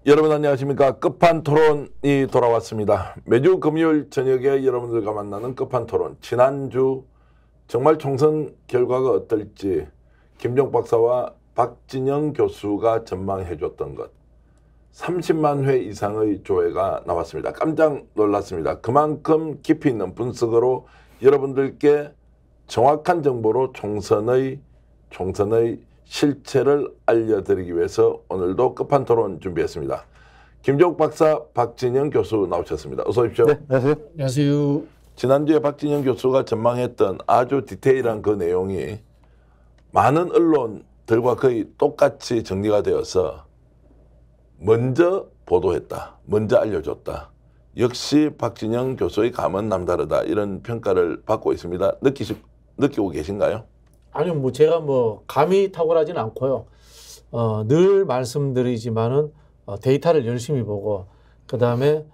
여러분 안녕하십니까. 끝판토론이 돌아왔습니다. 매주 금요일 저녁에 여러분들과 만나는 끝판토론. 지난주 정말 총선 결과가 어떨지 김종 박사와 박진영 교수가 전망해줬던 것 30만 회 이상의 조회가 나왔습니다. 깜짝 놀랐습니다. 그만큼 깊이 있는 분석으로 여러분들께 정확한 정보로 총선의 실체를 알려드리기 위해서 오늘도 끝판토론 준비했습니다. 김종 박사, 박진영 교수 나오셨습니다. 어서 오십시오. 네, 안녕하세요. 안녕하세요. 지난주에 박진영 교수가 전망했던 아주 디테일한 그 내용이 많은 언론들과 거의 똑같이 정리가 되어서 먼저 보도했다, 먼저 알려줬다. 역시 박진영 교수의 감은 남다르다, 이런 평가를 받고 있습니다. 느끼고 계신가요? 아니요, 제가 감이 탁월하진 않고요. 늘 말씀드리지만은 데이터를 열심히 보고 그 다음에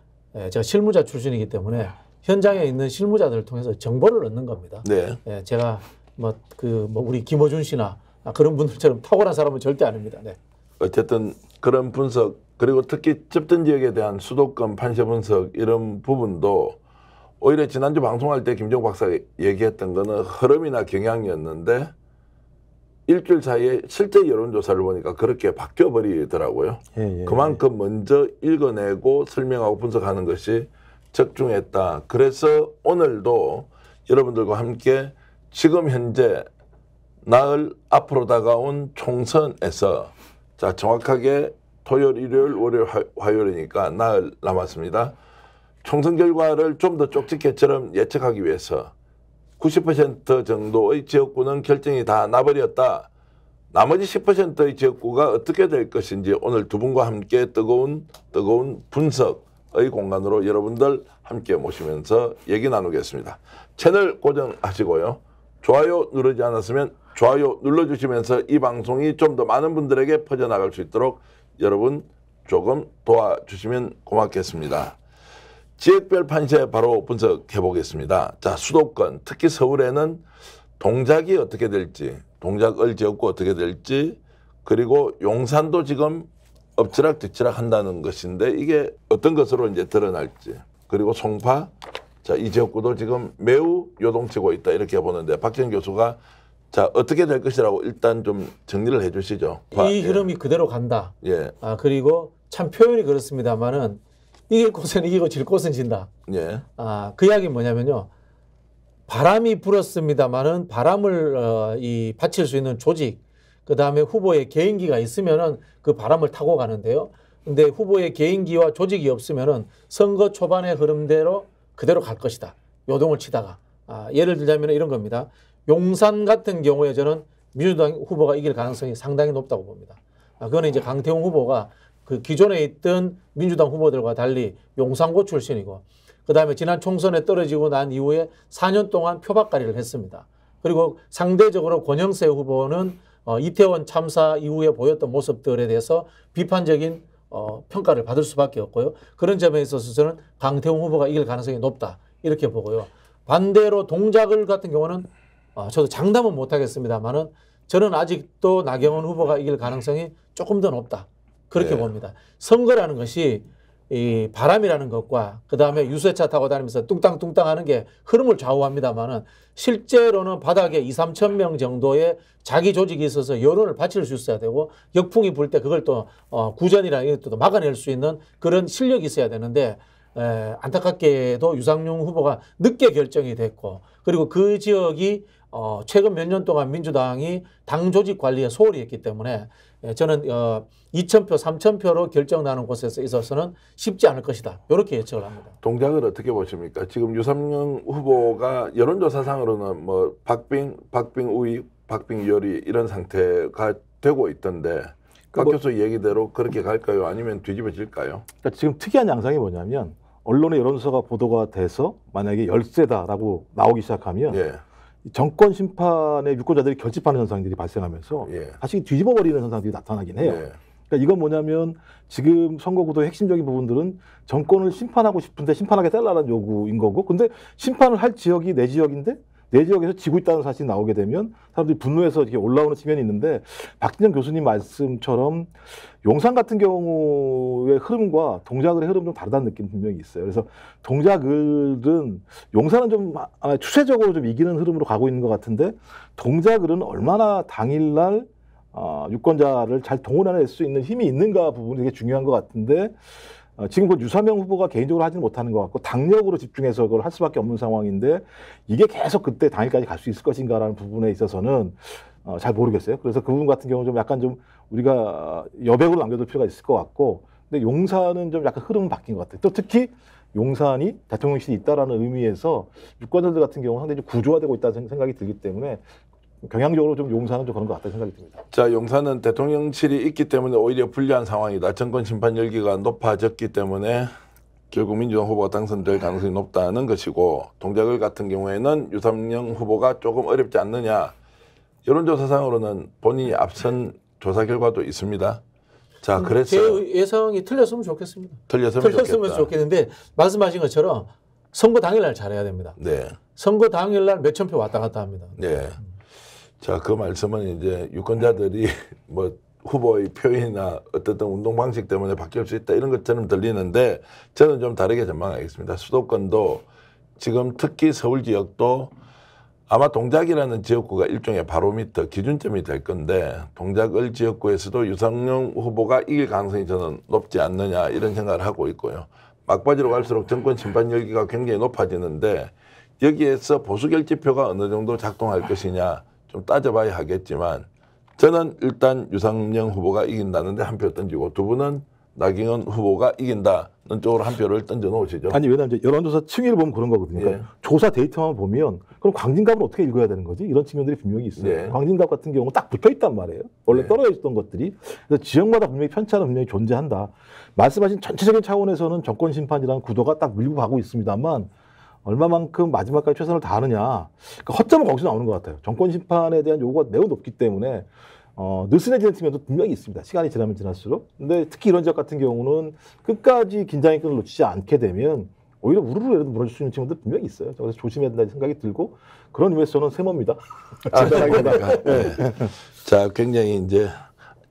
제가 실무자 출신이기 때문에 현장에 있는 실무자들을 통해서 정보를 얻는 겁니다. 네. 제가 우리 김어준 씨나 그런 분들처럼 탁월한 사람은 절대 아닙니다. 네. 어쨌든 그런 분석, 그리고 특히 접전 지역에 대한 수도권 판세 분석, 이런 부분도 오히려 지난주 방송할 때 김종 박사가 얘기했던 거는 흐름이나 경향이었는데 일주일 사이에 실제 여론조사를 보니까 그렇게 바뀌어버리더라고요. 그만큼 먼저 읽어내고 설명하고 분석하는 것이 적중했다. 그래서 오늘도 여러분들과 함께 지금 현재 나흘 앞으로 다가온 총선에서, 자, 정확하게 토요일, 일요일, 월요일, 화요일이니까 나흘 남았습니다. 총선 결과를 좀 더 쪽집게처럼 예측하기 위해서 90% 정도의 지역구는 결정이 다 나버렸다. 나머지 10%의 지역구가 어떻게 될 것인지 오늘 두 분과 함께 뜨거운 분석의 공간으로 여러분들 함께 모시면서 얘기 나누겠습니다. 채널 고정하시고요. 좋아요 누르지 않았으면 좋아요 눌러주시면서 이 방송이 좀 더 많은 분들에게 퍼져나갈 수 있도록 여러분 조금 도와주시면 고맙겠습니다. 지역별 판세 바로 분석해 보겠습니다. 자, 수도권, 특히 서울에는 동작이 어떻게 될지, 동작을 지역구 어떻게 될지, 그리고 용산도 지금 엎치락뒤치락 한다는 것인데 이게 어떤 것으로 이제 드러날지, 그리고 송파, 자, 이 지역구도 지금 매우 요동치고 있다, 이렇게 보는데 박진영 교수가 자, 어떻게 될 것이라고 일단 좀 정리를 해 주시죠. 이 흐름이 그대로 간다. 예. 그리고 참 표현이 그렇습니다만은 이길 곳은 이기고 질 곳은 진다. 예. 그 이야기는 뭐냐면요. 바람이 불었습니다만은 바람을 받칠 수 있는 조직, 그 다음에 후보의 개인기가 있으면은 그 바람을 타고 가는데요. 근데 후보의 개인기와 조직이 없으면은 선거 초반의 흐름대로 그대로 갈 것이다. 요동을 치다가. 예를 들자면 이런 겁니다. 용산 같은 경우에 저는 민주당 후보가 이길 가능성이 상당히 높다고 봅니다. 그거는 이제 강태웅 후보가 그 기존에 있던 민주당 후보들과 달리 용산고 출신이고, 그 다음에 지난 총선에 떨어지고 난 이후에 4년 동안 표박가리를 했습니다. 그리고 상대적으로 권영세 후보는 이태원 참사 이후에 보였던 모습들에 대해서 비판적인 평가를 받을 수밖에 없고요. 그런 점에 있어서 저는 강태웅 후보가 이길 가능성이 높다, 이렇게 보고요. 반대로 동작을 같은 경우는 저도 장담은 못하겠습니다만은 저는 아직도 나경원 후보가 이길 가능성이 조금 더 높다, 그렇게 봅니다. 선거라는 것이 이 바람이라는 것과 그 다음에 유세차 타고 다니면서 뚱땅뚱땅 하는 게 흐름을 좌우합니다만은 실제로는 바닥에 2, 3천 명 정도의 자기 조직이 있어서 여론을 받칠 수 있어야 되고, 역풍이 불 때 그걸 또 구전이나 이런 것도 막아낼 수 있는 그런 실력이 있어야 되는데, 안타깝게도 유상용 후보가 늦게 결정이 됐고, 그리고 그 지역이 최근 몇 년 동안 민주당이 당 조직 관리에 소홀히 했기 때문에 저는 2,000표, 3,000표로 결정나는 곳에서 있어서는 쉽지 않을 것이다, 이렇게 예측을 합니다. 동작을 어떻게 보십니까? 지금 유상용 후보가 여론조사상으로는 박빙 우위, 박빙 유리 이런 상태가 되고 있던데 각 교수 얘기대로 그렇게 갈까요? 아니면 뒤집어질까요? 그러니까 지금 특이한 양상이 뭐냐면 언론의 여론조사가 보도가 돼서 만약에 열세다라고 나오기 시작하면 정권 심판의 유권자들이 결집하는 현상들이 발생하면서 다시 뒤집어버리는 현상들이 나타나긴 해요. 그러니까 이건 뭐냐면 지금 선거구도의 핵심적인 부분들은 정권을 심판하고 싶은데 심판하게 달라는 요구인 거고, 근데 심판을 할 지역이 내 지역인데 내 지역에서 지고 있다는 사실이 나오게 되면 사람들이 분노해서 이렇게 올라오는 측면이 있는데 박진영 교수님 말씀처럼 용산 같은 경우의 흐름과 동작의 흐름 좀 다르다는 느낌 분명히 있어요. 그래서 동작을은 용산은 좀 추세적으로 좀 이기는 흐름으로 가고 있는 것 같은데 동작을은 얼마나 당일날 유권자를 잘 동원해낼 수 있는 힘이 있는가 부분이 되게 중요한 것 같은데 지금 그 유사명 후보가 개인적으로 하지는 못하는 것 같고 당력으로 집중해서 그걸 할 수밖에 없는 상황인데 이게 계속 그때 당일까지 갈 수 있을 것인가라는 부분에 있어서는 잘 모르겠어요. 그래서 그 부분 같은 경우는 좀 약간 좀 우리가 여백으로 남겨둘 필요가 있을 것 같고 근데 용산은 좀 약간 흐름은 바뀐 것 같아요. 또 특히 용산이 대통령실이 있다라는 의미에서 유권자들 같은 경우는 상당히 좀 구조화되고 있다는 생각이 들기 때문에 경향적으로 좀 용산은 좀 그런 것 같다는 생각이 듭니다. 자, 용산은 대통령실이 있기 때문에 오히려 불리한 상황이다. 정권 심판 열기가 높아졌기 때문에 결국 민주당 후보가 당선될 가능성이 높다는 것이고 동작을 같은 경우에는 유삼영 후보가 조금 어렵지 않느냐. 여론조사상으로는 본인이 앞선 조사 결과도 있습니다. 자, 그래서 제 예상이 틀렸으면 좋겠습니다. 틀렸으면 좋겠는데 말씀하신 것처럼 선거 당일날 잘해야 됩니다. 네. 선거 당일날 몇천 표 왔다 갔다 합니다. 네. 자, 그 말씀은 이제 유권자들이 뭐 후보의 표현이나 어떤 운동 방식 때문에 바뀔 수 있다 이런 것처럼 들리는데 저는 좀 다르게 전망하겠습니다. 수도권도 지금 특히 서울 지역도 아마 동작이라는 지역구가 일종의 바로미터 기준점이 될 건데 동작을 지역구에서도 유상용 후보가 이길 가능성이 저는 높지 않느냐 이런 생각을 하고 있고요. 막바지로 갈수록 정권 심판 열기가 굉장히 높아지는데 여기에서 보수 결집표가 어느 정도 작동할 것이냐 좀 따져봐야 하겠지만 저는 일단 유상영 후보가 이긴다는데 한 표 던지고 두 분은 나경원 후보가 이긴다는 쪽으로 한 표를 던져 놓으시죠. 아니 왜냐하면 이제 여론조사 층위를 보면 그런 거거든요. 그러니까 조사 데이터만 보면 그럼 광진갑은 어떻게 읽어야 되는 거지? 이런 측면들이 분명히 있어요. 광진갑 같은 경우는 딱 붙어 있단 말이에요. 원래 떨어져 있던 것들이. 그래서 지역마다 분명히 편차는 분명히 존재한다. 말씀하신 전체적인 차원에서는 정권 심판이라는 구도가 딱 밀고 가고 있습니다만 얼마만큼 마지막까지 최선을 다하느냐. 그러니까 허점은 거기서 나오는 것 같아요. 정권 심판에 대한 요구가 매우 높기 때문에 느슨해지는 측면도 분명히 있습니다. 시간이 지나면 지날수록. 근데 특히 이런 지역 같은 경우는 끝까지 긴장의 끈을 놓치지 않게 되면 오히려 우르르 내려도 무너질 수 있는 친구들 분명히 있어요. 그래서 조심해야 된다는 생각이 들고 그런 의미에서 저는 세모입니다. 네. 자, 굉장히 이제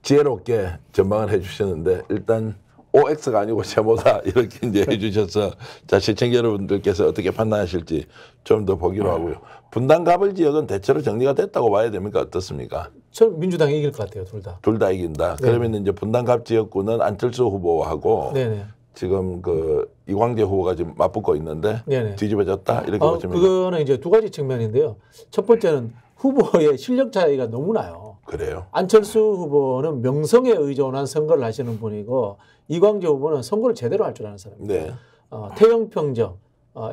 지혜롭게 전망을 해주셨는데 일단 OX가 아니고 세모다 이렇게 이제 해주셔서 자 시청자 여러분들께서 어떻게 판단하실지 좀 더 보기로 하고요. 분당 가벌 지역은 대체로 정리가 됐다고 봐야 됩니까? 어떻습니까? 저는 민주당이 이길 것 같아요, 둘 다. 둘 다 이긴다. 네. 그러면 이제 분당 갑 지역구는 안철수 후보하고 네네. 지금 그 이광재 후보가 지금 맞붙고 있는데 네네. 뒤집어졌다 이렇게 보시면 그거는 이제 두 가지 측면인데요. 첫 번째는 후보의 실력 차이가 너무 나요. 그래요. 안철수 후보는 명성에 의존한 선거를 하시는 분이고 이광재 후보는 선거를 제대로 할 줄 아는 사람입니다. 네. 태영평정,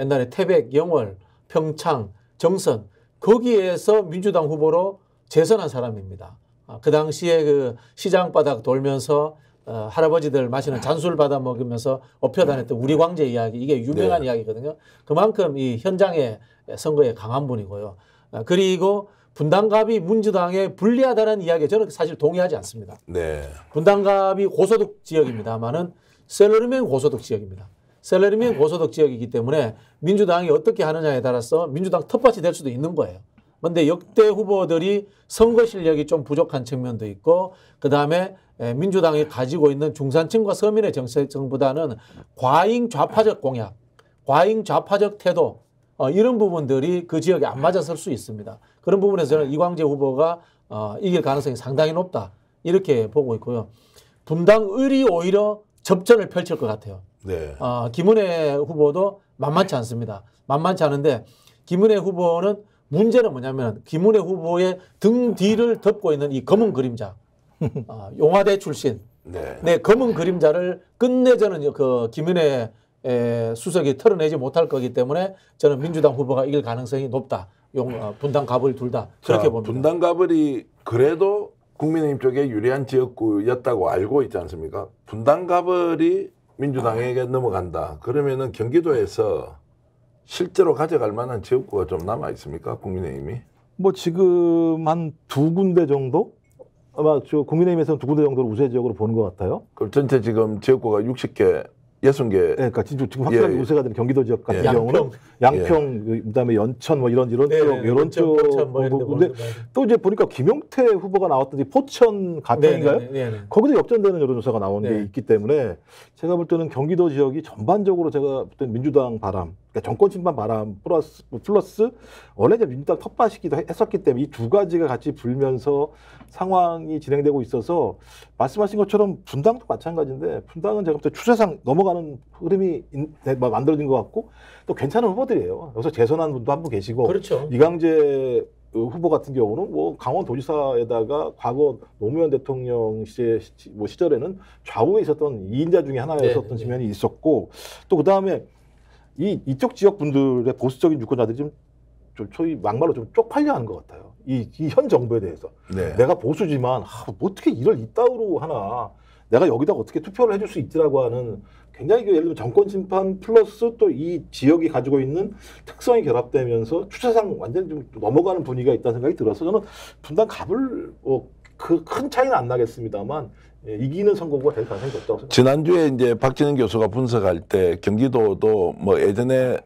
옛날에 태백, 영월, 평창, 정선 거기에서 민주당 후보로 재선한 사람입니다. 그 당시에 그 시장 바닥 돌면서 할아버지들 마시는 잔술 받아 먹으면서 업혀다녔던 우리 광재 이야기 이게 유명한 이야기거든요. 그만큼 이 현장의 선거에 강한 분이고요. 그리고 분당갑이 민주당에 불리하다는 이야기에 저는 사실 동의하지 않습니다. 네. 분당갑이 고소득 지역입니다만은 셀러리맨 고소득 지역입니다. 셀러리맨 고소득 지역이기 때문에 민주당이 어떻게 하느냐에 따라서 민주당 텃밭이 될 수도 있는 거예요. 그런데 역대 후보들이 선거 실력이 좀 부족한 측면도 있고 그다음에 민주당이 가지고 있는 중산층과 서민의 정책보다는 과잉 좌파적 공약, 과잉 좌파적 태도 이런 부분들이 그 지역에 안 맞아설 수 있습니다. 그런 부분에서 저는 이광재 후보가 이길 가능성이 상당히 높다. 이렇게 보고 있고요. 분당을이 오히려 접전을 펼칠 것 같아요. 네. 김은혜 후보도 만만치 않습니다. 만만치 않은데 김은혜 후보는 문제는 뭐냐면 김은혜 후보의 등 뒤를 덮고 있는 이 검은 그림자. 용화대 출신. 네, 검은 그림자를 끝내 저는 그 김은혜 수석이 털어내지 못할 거기 때문에 저는 민주당 후보가 이길 가능성이 높다. 분당 갑을 둘 다 그렇게 봅니다. 분당 갑을이 그래도 국민의힘 쪽에 유리한 지역구였다고 알고 있지 않습니까? 분당 갑을이 민주당에게 넘어간다. 그러면은 경기도에서 실제로 가져갈 만한 지역구가 좀 남아 있습니까? 국민의힘이? 뭐 지금 한 두 군데 정도? 아마 저 국민의힘에서는 두 군데 정도를 우세 지역으로 보는 것 같아요. 그럼 전체 지금 지역구가 60개 60개. 네, 그러니까 지금 확실하게 예. 우세가 되는 경기도 지역 같은 예. 경우는 양평, 그다음에 연천 뭐 이런 쪽, 이런 쪽. 근데 또 이제 보니까 김용태 후보가 나왔던지 포천 가평인가요? 거기도 역전되는 여론조사가 나온 게 있기 때문에 제가 볼 때는 경기도 지역이 전반적으로 제가 볼 때는 민주당 바람, 그러니까 정권 심판 바람 플러스 원래 이제 민주당 텃밭이기도 했었기 때문에 이 두 가지가 같이 불면서 상황이 진행되고 있어서 말씀하신 것처럼 분당도 마찬가지인데 분당은 제가 볼 때 추세상 넘어가는 흐름이 만들어진 것 같고 또 괜찮은 후보들이에요. 여기서 재선한 분도 한 분 계시고 그렇죠. 이강재 후보 같은 경우는 뭐 강원도지사에다가 과거 노무현 대통령 시절에는 좌우에 있었던 2인자 중에 하나였었던 측면이 있었고 또 그다음에 이쪽 지역 분들의 보수적인 유권자들이 좀 소위 막말로 좀 쪽팔려 하는 것 같아요. 이 현 정부에 대해서. 네. 내가 보수지만 뭐 어떻게 이걸 이따위로 하나. 내가 여기다 어떻게 투표를 해줄 수 있지라고 하는 굉장히 예를 들면 정권 심판 플러스 또 이 지역이 가지고 있는 특성이 결합되면서 추세상 완전히 좀 넘어가는 분위기가 있다는 생각이 들어서 저는 분당 갑을 그 큰 차이는 안 나겠습니다만 이기는 선거가 될 가능성이 없다고 생각합니다. 지난주에 이제 박진영 교수가 분석할 때 경기도도 뭐 예전에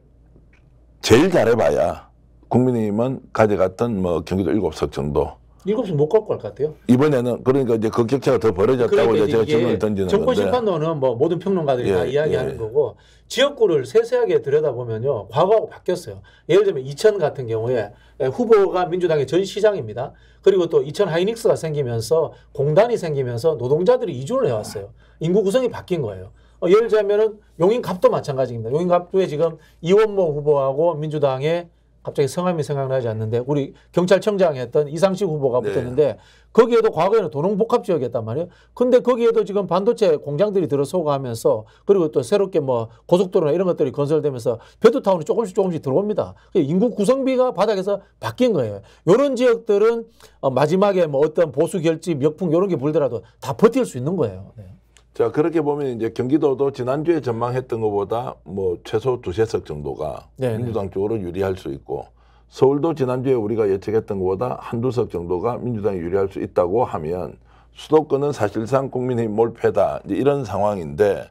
제일 잘해봐야 국민의힘은 가져갔던 뭐 경기도 7석 정도. 7시 못 갖고 갈 것 같아요. 이번에는 그러니까 이제 그 격차가 더 벌어졌다고 이제 제가 질문을 던지는 정권 건데. 심판론은 뭐 모든 평론가들이 다 이야기하는 거고 지역구를 세세하게 들여다보면요 과거하고 바뀌었어요. 예를 들면 이천 같은 경우에 후보가 민주당의 전 시장입니다. 그리고 또 이천 하이닉스가 생기면서 공단이 생기면서 노동자들이 이주를 해왔어요. 인구 구성이 바뀐 거예요. 예를 들자면은 용인갑도 마찬가지입니다. 용인갑도에 지금 이원모 후보하고 민주당의 갑자기 성함이 생각나지 않는데 우리 경찰청장 했던 이상식 후보가 붙었는데 거기에도 과거에는 도농복합 지역이었단 말이에요. 근데 거기에도 지금 반도체 공장들이 들어서고 하면서 그리고 또 새롭게 뭐 고속도로나 이런 것들이 건설되면서 베드타운이 조금씩 들어옵니다. 인구 구성비가 바닥에서 바뀐 거예요. 이런 지역들은 마지막에 뭐 어떤 보수 결집, 역풍 이런 게 불더라도 다 버틸 수 있는 거예요. 네. 자, 그렇게 보면 이제 경기도도 지난주에 전망했던 것보다 뭐 최소 2~3석 정도가 민주당 쪽으로 유리할 수 있고 서울도 지난주에 우리가 예측했던 것보다 1~2석 정도가 민주당이 유리할 수 있다고 하면 수도권은 사실상 국민의힘 몰패다 이런 상황인데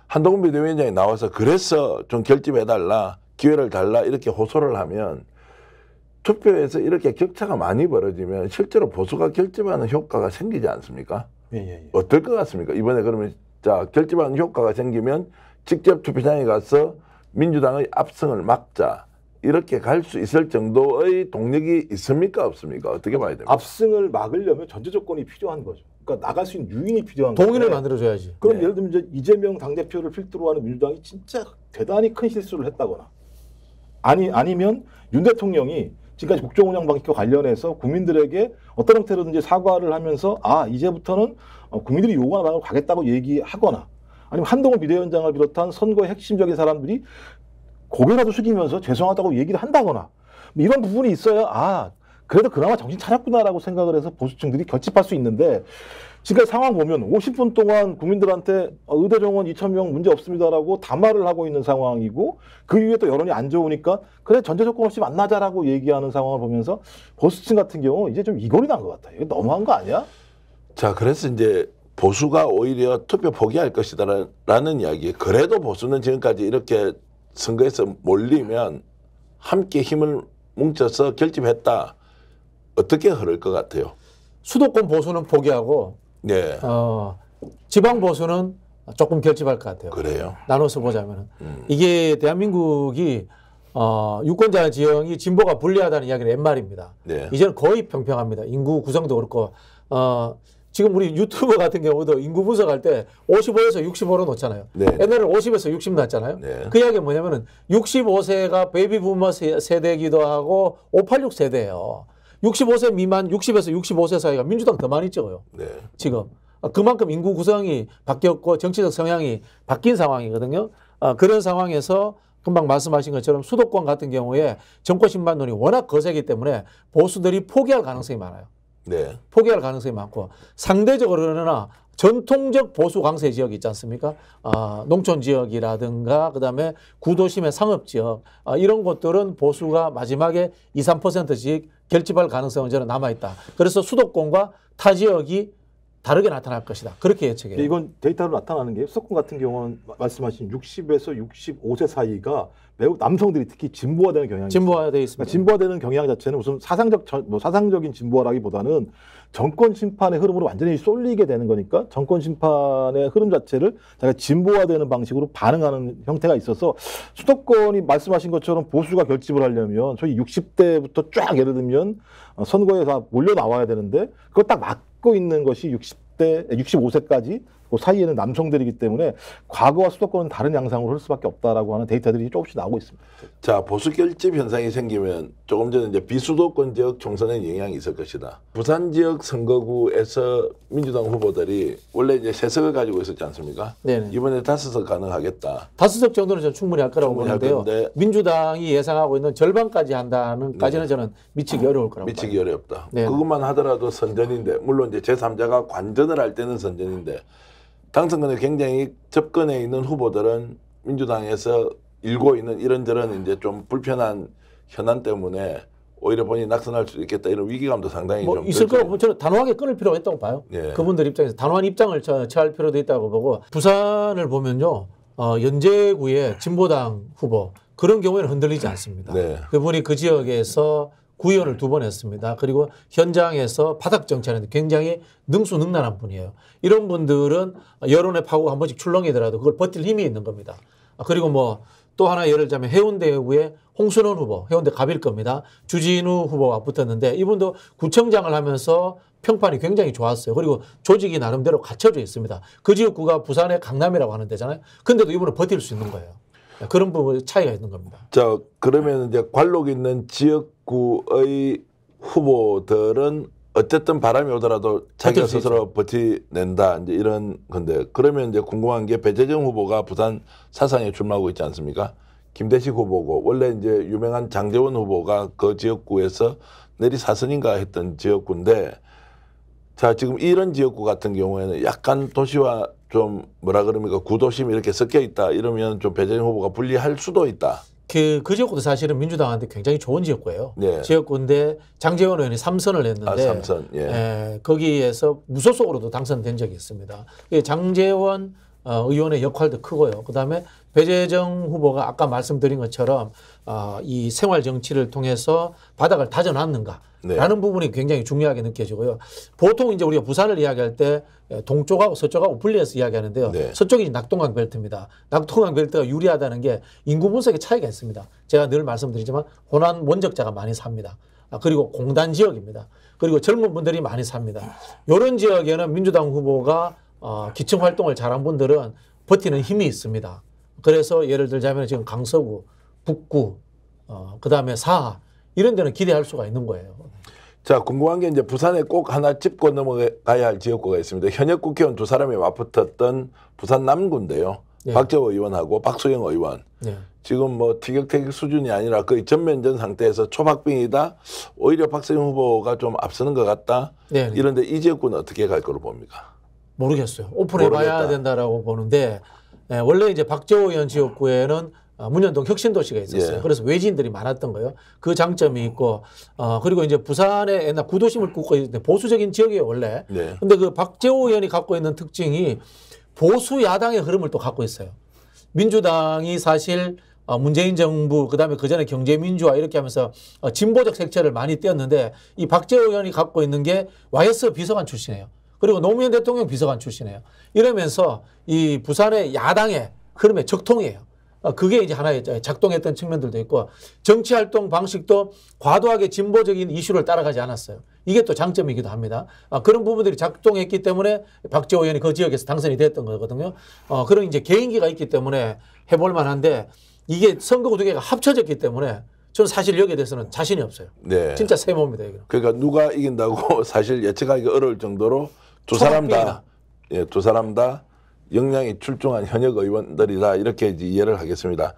한동훈 비대위원장이 나와서 그래서 좀 결집해달라 기회를 달라 이렇게 호소를 하면 투표에서 이렇게 격차가 많이 벌어지면 실제로 보수가 결집하는 효과가 생기지 않습니까? 어떨 것 같습니까? 이번에 그러면 자 결집하는 효과가 생기면 직접 투표장에 가서 민주당의 압승을 막자 이렇게 갈 수 있을 정도의 동력이 있습니까? 없습니까? 어떻게 봐야 됩니까? 압승을 막으려면 전제 조건이 필요한 거죠. 그러니까 나갈 수 있는 유인이 필요한 거죠. 동인을 만들어줘야지. 그럼 예를 들면 이제 이재명 당대표를 필두로 하는 민주당이 진짜 대단히 큰 실수를 했다거나 아니면 윤 대통령이 지금까지 국정운영 방식과 관련해서 국민들에게 어떤 형태로든지 사과를 하면서 이제부터는 국민들이 요구하는 방향으로 가겠다고 얘기하거나 아니면 한동훈 비대위원장을 비롯한 선거의 핵심적인 사람들이 고개라도 숙이면서 죄송하다고 얘기를 한다거나 이런 부분이 있어야 그래도 그나마 정신 차렸구나라고 생각을 해서 보수층들이 결집할 수 있는데 지금 상황 보면 50분 동안 국민들한테 의대 정원 2,000명 문제 없습니다라고 담화를 하고 있는 상황이고 그 이후에 또 여론이 안 좋으니까 그래 전제 조건 없이 만나자라고 얘기하는 상황을 보면서 보수층 같은 경우 이제 좀 이골이 난 것 같아요. 이거 너무한 거 아니야? 자, 그래서 이제 보수가 오히려 투표 포기할 것이다라는 이야기. 그래도 보수는 지금까지 이렇게 선거에서 몰리면 함께 힘을 뭉쳐서 결집했다. 어떻게 흐를 것 같아요? 수도권 보수는 포기하고 지방 보수는 조금 결집할 것 같아요. 그래요? 나눠서 보자면 이게 대한민국이 유권자 지형이 진보가 불리하다는 이야기는 옛말입니다. 이제는 거의 평평합니다. 인구 구성도 그렇고 지금 우리 유튜버 같은 경우도 인구 분석할 때 55에서 65로 놓잖아요. 옛날에는 50에서 60 났잖아요. 그 이야기가 뭐냐면은 65세가 베이비 부머 세대이기도 하고 586 세대예요. 65세 미만 60에서 65세 사이가 민주당 더 많이 찍어요. 지금 그만큼 인구 구성이 바뀌었고 정치적 성향이 바뀐 상황이거든요. 그런 상황에서 금방 말씀하신 것처럼 수도권 같은 경우에 정권 심판론이 워낙 거세기 때문에 보수들이 포기할 가능성이 많아요. 포기할 가능성이 많고 상대적으로 그러나 전통적 보수 강세 지역이 있지 않습니까? 농촌 지역이라든가 그다음에 구도심의 상업 지역 이런 곳들은 보수가 마지막에 2~3%씩 결집할 가능성은 저는 남아있다. 그래서 수도권과 타 지역이 다르게 나타날 것이다. 그렇게 예측해요. 이건 데이터로 나타나는 게 수도권 같은 경우는 말씀하신 60에서 65세 사이가 매우 남성들이 특히 진보화되는 경향이 진보화되어 있습니다. 그러니까 진보화되는 경향 자체는 무슨 사상적인 진보화라기보다는 정권 심판의 흐름으로 완전히 쏠리게 되는 거니까 정권 심판의 흐름 자체를 자기가 진보화되는 방식으로 반응하는 형태가 있어서 수도권이 말씀하신 것처럼 보수가 결집을 하려면 소위 60대부터 쫙 예를 들면 선거에 다 몰려 나와야 되는데 그거 딱 막고 있는 것이 65세까지 그 사이에는 남성들이기 때문에 과거와 수도권은 다른 양상으로 흐를 수밖에 없다라고 하는 데이터들이 조금씩 나오고 있습니다. 자, 보수 결집 현상이 생기면 조금 전에 이제 비수도권 지역 총선에 영향이 있을 것이다. 부산 지역 선거구에서 민주당 후보들이 원래 이제 3석을 가지고 있었지 않습니까? 네네. 이번에 5석 가능하겠다. 5석 정도는 저는 충분히 할 거라고 충분히 할 보는데요. 건데. 민주당이 예상하고 있는 절반까지 한다는까지는 네. 저는 미치기 어려울 거라고 미치기 봐요. 어렵다. 네. 그것만 하더라도 선전인데 물론 이제 제3자가 관전을 할 때는 선전인데 당선권에 굉장히 접근해 있는 후보들은 민주당에서 일고 있는 이런저런 이제 좀 불편한 현안 때문에 오히려 본인이 낙선할 수 있겠다 이런 위기감도 상당히 좀 있을 거라고 보면 저는 단호하게 끊을 필요가 있다고 봐요. 예. 그분들 입장에서 단호한 입장을 취할 필요도 있다고 보고 부산을 보면요. 연제구의 진보당 후보 그런 경우에는 흔들리지 않습니다. 네. 그분이 그 지역에서 구의원을 2번 했습니다. 그리고 현장에서 바닥 정치하는데 굉장히 능수능란한 분이에요. 이런 분들은 여론의 파고가 한 번씩 출렁이더라도 그걸 버틸 힘이 있는 겁니다. 그리고 뭐 또 하나 예를 들자면 해운대구의 홍순원 후보, 해운대 갑일 겁니다. 주진우 후보가 붙었는데 이분도 구청장을 하면서 평판이 굉장히 좋았어요. 그리고 조직이 나름대로 갖춰져 있습니다. 그 지역구가 부산의 강남이라고 하는 데잖아요. 근데도 이분은 버틸 수 있는 거예요. 그런 부분 차이가 있는 겁니다. 자, 그러면 이제 관록 있는 지역구의 후보들은 어쨌든 바람이 오더라도 자기가 스스로 버티낸다 이제 이런 건데 그러면 이제 궁금한 게 배재정 후보가 부산 사상에 출마하고 있지 않습니까? 김대식 후보고 원래 이제 유명한 장제원 후보가 그 지역구에서 내리 4선인가 했던 지역구인데 자 지금 이런 지역구 같은 경우에는 약간 도시와 좀 뭐라 그럽니까 구도심이 이렇게 섞여 있다 이러면 좀 배재정 후보가 불리할 수도 있다. 그 지역구도 사실은 민주당한테 굉장히 좋은 지역구예요. 네. 지역구인데 장제원 의원이 3선을 했는데 3선. 예. 거기에서 무소속으로도 당선된 적이 있습니다. 장제원 의원의 역할도 크고요. 그다음에 배재정 후보가 아까 말씀드린 것처럼 이 생활 정치를 통해서 바닥을 다져놨는가 라는 부분이 굉장히 중요하게 느껴지고요. 보통 이제 우리가 부산을 이야기할 때 동쪽하고 서쪽하고 분리해서 이야기하는데요. 네. 서쪽이 낙동강 벨트입니다. 낙동강 벨트가 유리하다는 게 인구 분석에 차이가 있습니다. 제가 늘 말씀드리지만 호남 원적자가 많이 삽니다. 그리고 공단 지역입니다. 그리고 젊은 분들이 많이 삽니다. 이런 지역에는 민주당 후보가 기층 활동을 잘한 분들은 버티는 힘이 있습니다. 그래서 예를 들자면 지금 강서구, 북구, 그다음에 사하 이런 데는 기대할 수가 있는 거예요. 자, 궁금한 게 이제 부산에 꼭 하나 짚고 넘어가야 할 지역구가 있습니다. 현역 국회의원 2사람이 맞붙었던 부산 남구인데요. 네. 박재호 의원하고 박수영 의원. 네. 지금 뭐 티격태격 수준이 아니라 거의 전면전 상태에서 초박빙이다. 오히려 박수영 후보가 좀 앞서는 것 같다. 네. 이런데 이 지역구는 어떻게 갈 거로 봅니까? 모르겠어요. 오픈해봐야 된다라고 보는데 원래 이제 박재호 의원 지역구에는 문현동 혁신도시가 있었어요. 예. 그래서 외지인들이 많았던 거예요. 그 장점이 있고 그리고 이제 부산에 옛날 구도심을 꾸고 있는데 보수적인 지역이에요 원래. 네. 근데 그 박재호 의원이 갖고 있는 특징이 보수 야당의 흐름을 또 갖고 있어요. 민주당이 사실 문재인 정부 그다음에 그전에 경제민주화 이렇게 하면서 진보적 색채를 많이 띄었는데 이 박재호 의원이 갖고 있는 게 YS 비서관 출신이에요. 그리고 노무현 대통령 비서관 출신이에요. 이러면서 이 부산의 야당의 흐름의 적통이에요. 그게 이제 하나의 작동했던 측면들도 있고 정치활동 방식도 과도하게 진보적인 이슈를 따라가지 않았어요. 이게 또 장점이기도 합니다. 그런 부분들이 작동했기 때문에 박재호 의원이 그 지역에서 당선이 됐던 거거든요. 그런 이제 개인기가 있기 때문에 해볼 만한데 이게 선거구 2개가 합쳐졌기 때문에 저는 사실 여기에 대해서는 자신이 없어요. 네. 진짜 세모입니다. 이거. 그러니까 누가 이긴다고 사실 예측하기 어려울 정도로 두 사람 다, 예, 두 사람 다 역량이 출중한 현역 의원들이다 이렇게 이제 이해를 하겠습니다.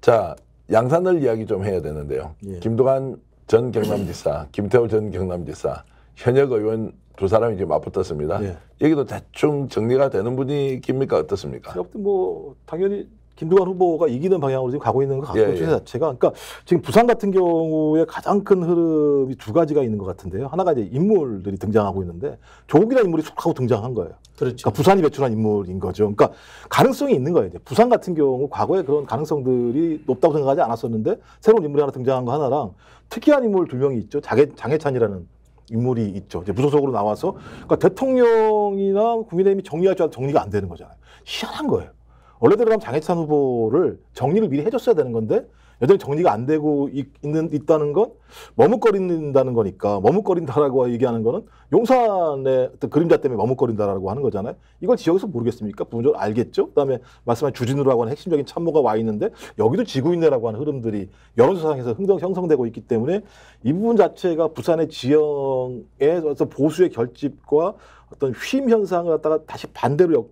자, 양산을 이야기 좀 해야 되는데요. 예. 김두관 전 경남지사, 김태호 전 경남지사, 현역 의원 2사람이 지금 맞붙었습니다. 예. 여기도 대충 정리가 되는 분위기입니까 어떻습니까? 뭐 당연히 김두관 후보가 이기는 방향으로 지금 가고 있는 것 같고 예, 추세 자체가 그러니까 지금 부산 같은 경우에 가장 큰 흐름이 두 가지가 있는 것 같은데요. 하나가 이제 인물들이 등장하고 있는데 조국이라는 인물이 쏙 하고 등장한 거예요. 그렇죠. 그러니까 부산이 배출한 인물인 거죠. 그러니까 가능성이 있는 거예요. 이제 부산 같은 경우 과거에 그런 가능성들이 높다고 생각하지 않았었는데 새로운 인물이 하나 등장한 거 하나랑 특이한 인물 두 명이 있죠. 장해찬이라는 인물이 있죠. 이제 무소속으로 나와서 그러니까 대통령이나 국민의힘이 정리할 줄 알아도 정리가 안 되는 거잖아요. 희한한 거예요. 원래대로 하면 장해찬 후보를 정리를 미리 해줬어야 되는 건데 여전히 정리가 안 되고 있다는 건 머뭇거린다는 거니까 머뭇거린다라고 얘기하는 거는 용산의 어떤 그림자 때문에 머뭇거린다라고 하는 거잖아요. 이걸 지역에서 모르겠습니까? 부분적으로 알겠죠? 그다음에 말씀한 주진우라고 하는 핵심적인 참모가 와 있는데 여기도 지구인내라고 하는 흐름들이 여론조사상에서 형성되고 있기 때문에 이 부분 자체가 부산의 지형의 어떤 보수의 결집과 어떤 휘임 현상을 갖다가 다시 반대로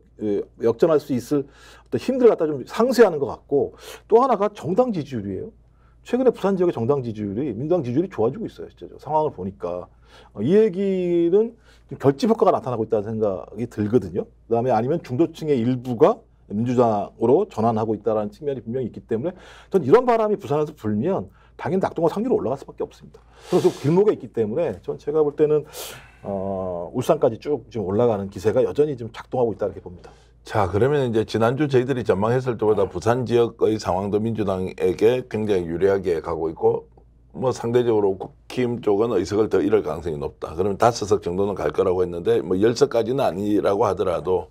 역전할 수 있을 어떤 힘들을 갖다 좀 상쇄하는 것 같고 또 하나가 정당 지지율이에요. 최근에 부산 지역의 정당 지지율이 민주당 지지율이 좋아지고 있어요. 진짜 상황을 보니까 이 얘기는 좀 결집 효과가 나타나고 있다는 생각이 들거든요. 그다음에 아니면 중도층의 일부가 민주당으로 전환하고 있다는 측면이 분명히 있기 때문에 전 이런 바람이 부산에서 불면 당연히 낙동강 상류로 올라갈 수밖에 없습니다. 그래서 길목에 있기 때문에 전 제가 볼 때는 울산까지 쭉 지금 올라가는 기세가 여전히 좀 작동하고 있다 이렇게 봅니다. 자, 그러면 이제 지난주 저희들이 전망했을 때보다 부산 지역의 상황도 민주당에게 굉장히 유리하게 가고 있고 뭐 상대적으로 국힘 쪽은 의석을 더 잃을 가능성이 높다. 그러면 5석 정도는 갈 거라고 했는데 뭐 10석까지는 아니라고 하더라도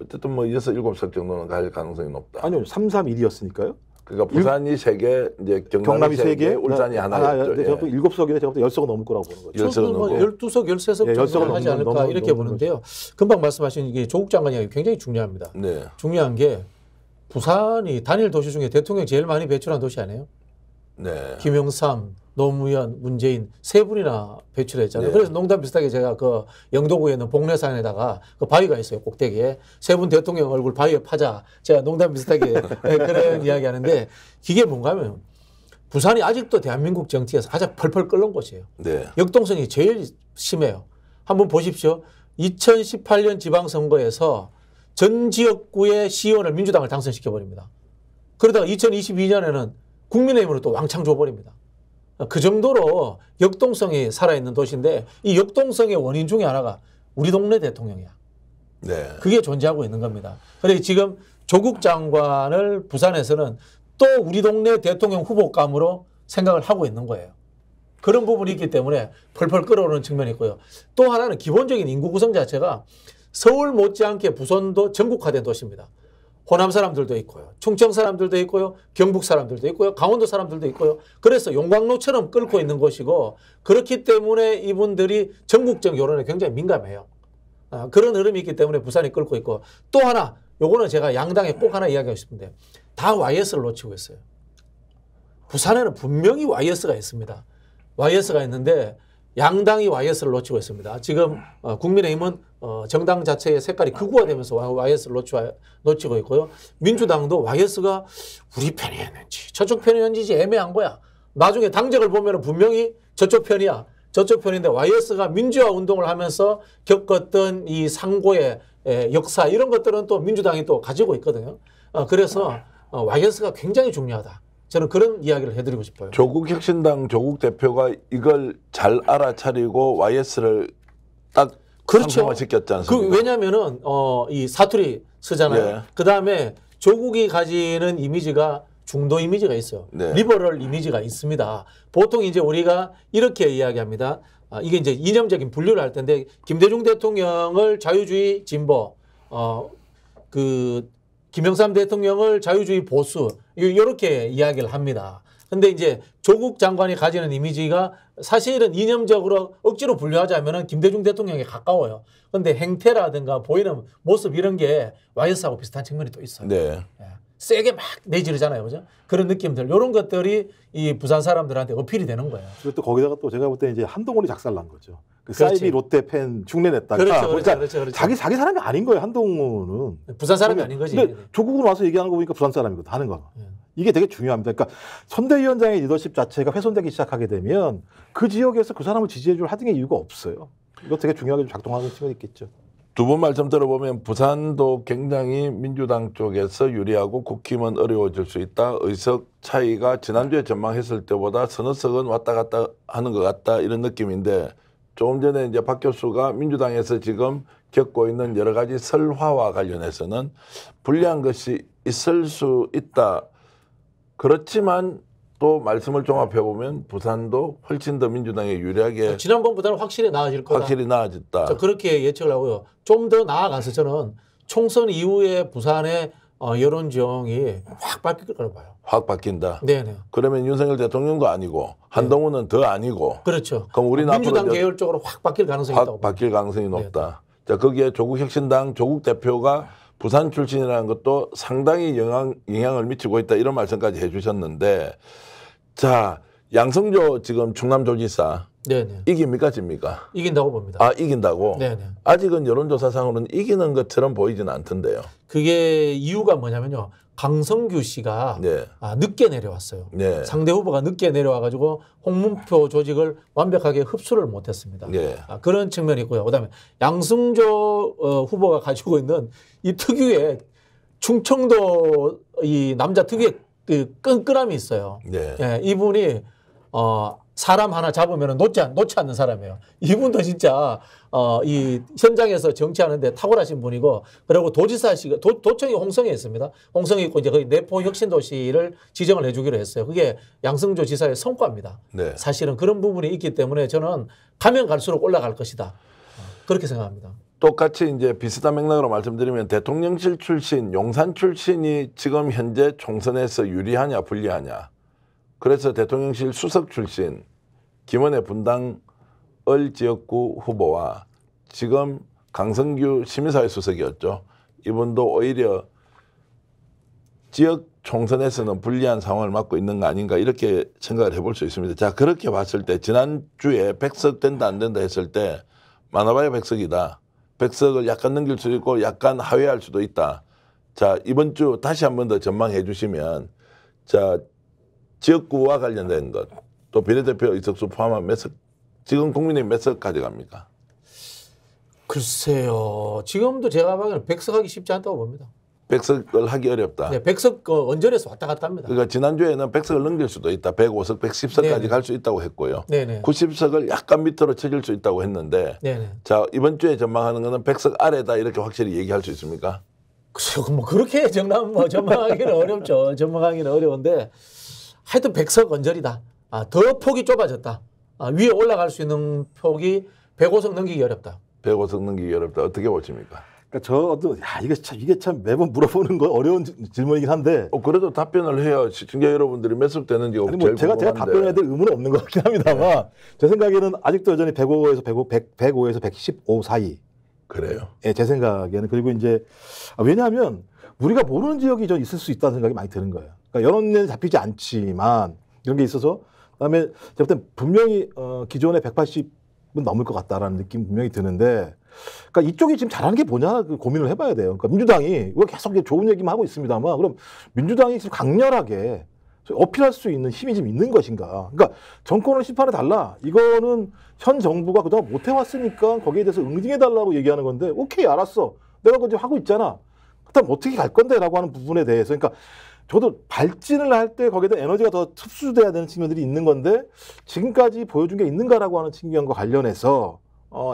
어쨌든 뭐 6, 7석 정도는 갈 가능성이 높다. 아니요. 3, 3, 1이었으니까요. 그러니까 부산이 3개, 이제 경남이 3개, 울산이 하나였죠. 네, 저도 7석인데 제가 10석은 넘을 거라고 보는 거죠. 10석은 뭐 넘고. 12석, 13석 예, 정도 하지 않을까 이렇게 보는데요. 금방 말씀하신 이게 조국 장관 이야기 굉장히 중요합니다. 네. 중요한 게 부산이 단일 도시 중에 대통령 제일 많이 배출한 도시 아니에요? 네. 김영삼, 노무현, 문재인 세 분이나 배출했잖아요. 네. 그래서 농담 비슷하게 제가 그 영도구에 있는 복례산에다가 그 바위가 있어요. 꼭대기에. 세 분 대통령 얼굴 바위에 파자. 제가 농담 비슷하게 그런 이야기 하는데 이게 뭔가 하면 부산이 아직도 대한민국 정치에서 가장 펄펄 끓는 곳이에요. 네. 역동성이 제일 심해요. 한번 보십시오. 2018년 지방선거에서 전 지역구의 시의원을 민주당을 당선시켜버립니다. 그러다가 2022년에는 국민의힘으로 또 왕창 줘버립니다. 그 정도로 역동성이 살아있는 도시인데 이 역동성의 원인 중에 하나가 우리 동네 대통령이야. 네. 그게 존재하고 있는 겁니다. 그런데 지금 조국 장관을 부산에서는 또 우리 동네 대통령 후보감으로 생각을 하고 있는 거예요. 그런 부분이 있기 때문에 펄펄 끓어오르는 측면이 있고요. 또 하나는 기본적인 인구 구성 자체가 서울 못지않게 부산도 전국화된 도시입니다. 호남 사람들도 있고요. 충청 사람들도 있고요. 경북 사람들도 있고요. 강원도 사람들도 있고요. 그래서 용광로처럼 끓고 있는 곳이고 그렇기 때문에 이분들이 전국적 여론에 굉장히 민감해요. 그런 흐름이 있기 때문에 부산이 끓고 있고 또 하나 요거는 제가 양당에 꼭 하나 이야기하고 싶은데 다 YS를 놓치고 있어요. 부산에는 분명히 YS가 있습니다. YS가 있는데 양당이 YS를 놓치고 있습니다. 지금 국민의힘은 정당 자체의 색깔이 극우화되면서 YS를 놓치고 있고요. 민주당도 YS가 우리 편이었는지 저쪽 편이었는지 애매한 거야. 나중에 당적을 보면 분명히 저쪽 편이야. 저쪽 편인데 YS가 민주화 운동을 하면서 겪었던 이 상고의 역사 이런 것들은 또 민주당이 또 가지고 있거든요. 그래서 YS가 굉장히 중요하다. 저는 그런 이야기를 해드리고 싶어요. 조국 혁신당 조국 대표가 이걸 잘 알아차리고 YS를 딱 상승화시켰지 않습니까? 왜냐하면은 이 사투리 쓰잖아요. 예. 그 다음에 조국이 가지는 이미지가 중도 이미지가 있어요. 네. 리버럴 이미지가 있습니다. 보통 이제 우리가 이렇게 이야기합니다. 이게 이제 이념적인 분류를 할 텐데 김대중 대통령을 자유주의 진보, 김영삼 대통령을 자유주의 보수 이렇게 이야기를 합니다. 근데 이제 조국 장관이 가지는 이미지가 사실은 이념적으로 억지로 분류하자면은 김대중 대통령에 가까워요. 근데 행태라든가 보이는 모습 이런 게 YS하고 비슷한 측면이 또 있어요. 네. 세게 막 내지르잖아요. 그죠? 그런 느낌들. 이런 것들이 이 부산 사람들한테 어필이 되는 거예요. 그리고 또 거기다가 또 제가 볼 때 이제 한동훈이 작살난 거죠. 그 그렇지. 사이비 롯데 팬 흉내냈다가 그렇죠. 자기 사람이 아닌 거예요. 한동훈은. 부산 사람이 아닌 거지. 근데 조국으로 와서 얘기하는 거 보니까 부산 사람이거든 하는 거. 이게 되게 중요합니다. 그러니까 선대위원장의 리더십 자체가 훼손되기 시작하게 되면 그 지역에서 그 사람을 지지해 줄 하등의 이유가 없어요. 이거 되게 중요하게 작동하는 측면이 있겠죠. 두 분 말씀 들어보면 부산도 굉장히 민주당 쪽에서 유리하고 국힘은 어려워질 수 있다. 의석 차이가 지난주에 전망했을 때보다 서너 석은 왔다 갔다 하는 것 같다. 이런 느낌인데 조금 전에 이제 박 교수가 민주당에서 지금 겪고 있는 여러 가지 설화와 관련해서는 불리한 것이 있을 수 있다. 그렇지만 또 말씀을 종합해 보면 부산도 훨씬 더 민주당에 유리하게 지난번보다는 확실히 나아질 거다. 확실히 나아졌다. 그렇게 예측을 하고요. 좀 더 나아가서 저는 총선 이후에 부산의 여론 지형이 확 바뀔 거라고 봐요. 확 바뀐다. 네네. 그러면 윤석열 대통령도 아니고 한동훈은 더 아니고. 그렇죠. 그럼 우리는 민주당 앞으로 계열적으로 확 바뀔 가능성이 확 있다고 바뀔 가능성이 높다. 자, 거기에 조국혁신당 조국 대표가 부산 출신이라는 것도 상당히 영향을 미치고 있다. 이런 말씀까지 해주셨는데, 자, 양성조 지금 충남도지사 네네. 이깁니까 집니까? 이긴다고 봅니다. 아, 이긴다고? 네네. 아직은 여론조사상으로는 이기는 것처럼 보이지는 않던데요. 그게 이유가 뭐냐면요. 강성규 씨가 네. 늦게 내려왔어요. 네. 상대 후보가 늦게 내려와가지고 홍문표 조직을 완벽하게 흡수를 못했습니다. 네. 그런 측면이 있고요. 그다음에 양승조 후보가 가지고 있는 이 특유의 충청도 이 남자 특유의 그 끈끈함이 있어요. 네. 예, 이분이 사람 하나 잡으면 놓지 않는 사람이에요. 이분도 진짜 이 현장에서 정치하는데 탁월하신 분이고, 그리고 도지사시가 도청이 홍성에 있습니다. 홍성에 있고 이제 거기 내포 혁신도시를 지정을 해주기로 했어요. 그게 양승조 지사의 성과입니다. 네. 사실은 그런 부분이 있기 때문에 저는 가면 갈수록 올라갈 것이다. 그렇게 생각합니다. 똑같이 이제 비슷한 맥락으로 말씀드리면 대통령실 출신, 용산 출신이 지금 현재 총선에서 유리하냐 불리하냐. 그래서 대통령실 수석 출신 김원회 분당 을 지역구 후보와 지금 강성규 시민사회 수석이었죠. 이분도 오히려 지역 총선에서는 불리한 상황을 맞고 있는 거 아닌가 이렇게 생각을 해볼 수 있습니다. 자, 그렇게 봤을 때 지난주에 100석 된다 안 된다 했을 때 많아봐야 100석이다. 100석을 약간 넘길 수도 있고 약간 하회할 수도 있다. 자, 이번 주 다시 한 번 더 전망해 주시면, 자, 지역구와 관련된 것, 또 비례대표 의석수 포함한 몇 석, 지금 국민의힘 몇 석 가져갑니까? 글쎄요. 지금도 제가 보기에는 100석 하기 쉽지 않다고 봅니다. 100석을 하기 어렵다. 네, 100석 원전에서 왔다 갔다 합니다. 그러니까 지난주에는 100석을 넘길 수도 있다. 105석, 110석까지 네네. 갈 수 있다고 했고요. 네네. 90석을 약간 밑으로 쳐질 수 있다고 했는데, 네네. 자, 이번 주에 전망하는 거는 100석 아래다 이렇게 확실히 얘기할 수 있습니까? 글쎄요. 뭐 그렇게 전망하기는 어렵죠. 전망하기는 어려운데 하여튼 100석 원전이다. 더 폭이 좁아졌다. 위에 올라갈 수 있는 폭이 105석 넘기기 어렵다. 105석 넘기기 어렵다. 어떻게 보십니까? 그러니까 저도 이게 참 매번 물어보는 거 어려운 질문이긴 한데. 그래도 답변을 해야 시청자 여러분들이 몇 석 되는지 아니 뭐 제가 답변해야 될 의무는 없는 것 같긴 합니다만 제 생각에는 아직도 여전히 105에서 115 사이. 그래요. 예, 제 생각에는. 그리고 이제 왜냐하면 우리가 모르는 지역이 좀 있을 수 있다는 생각이 많이 드는 거예요. 그러니까 여론에는 잡히지 않지만 이런 게 있어서, 그다음에 제가 볼 땐 분명히 기존의 180은 넘을 것 같다라는 느낌 분명히 드는데, 그러니까 이쪽이 지금 잘하는 게 뭐냐 고민을 해봐야 돼요. 그러니까 민주당이 이거 계속 좋은 얘기만 하고 있습니다만, 그럼 민주당이 지금 강렬하게 어필할 수 있는 힘이 지금 있는 것인가? 그러니까 정권을 심판해 달라. 이거는 현 정부가 그동안 못 해왔으니까 거기에 대해서 응징해 달라고 얘기하는 건데, 오케이 알았어. 내가 그거 하고 있잖아. 그다음 어떻게 갈 건데라고 하는 부분에 대해서, 그러니까 저도 발진을 할 때 거기에다 에너지가 더 흡수돼야 되는 측면들이 있는 건데 지금까지 보여준 게 있는가라고 하는 측면과 관련해서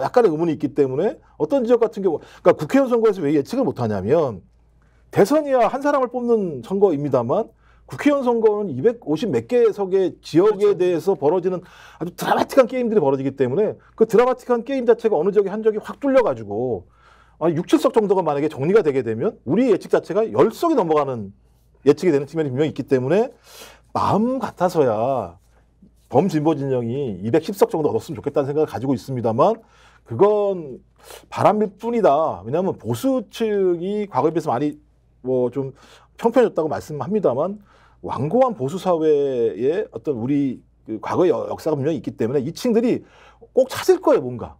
약간의 의문이 있기 때문에 어떤 지역 같은 경우, 그러니까 국회의원 선거에서 왜 예측을 못하냐면 대선이야 한 사람을 뽑는 선거입니다만 국회의원 선거는 250 몇 개 석의 지역에 그렇죠. 대해서 벌어지는 아주 드라마틱한 게임들이 벌어지기 때문에 그 드라마틱한 게임 자체가 어느 지역이 한 지역이 확 뚫려가지고 6, 7석 정도가 만약에 정리가 되게 되면 우리 예측 자체가 10석이 넘어가는 예측이 되는 측면이 분명히 있기 때문에 마음 같아서야 범진보 진영이 210석 정도 얻었으면 좋겠다는 생각을 가지고 있습니다만 그건 바람일 뿐이다. 왜냐하면 보수 측이 과거에 비해서 많이 뭐 좀 평편해졌다고 말씀합니다만 완고한 보수 사회의 어떤 우리 그 과거의 역사가 분명히 있기 때문에 이 층들이 꼭 찾을 거예요. 뭔가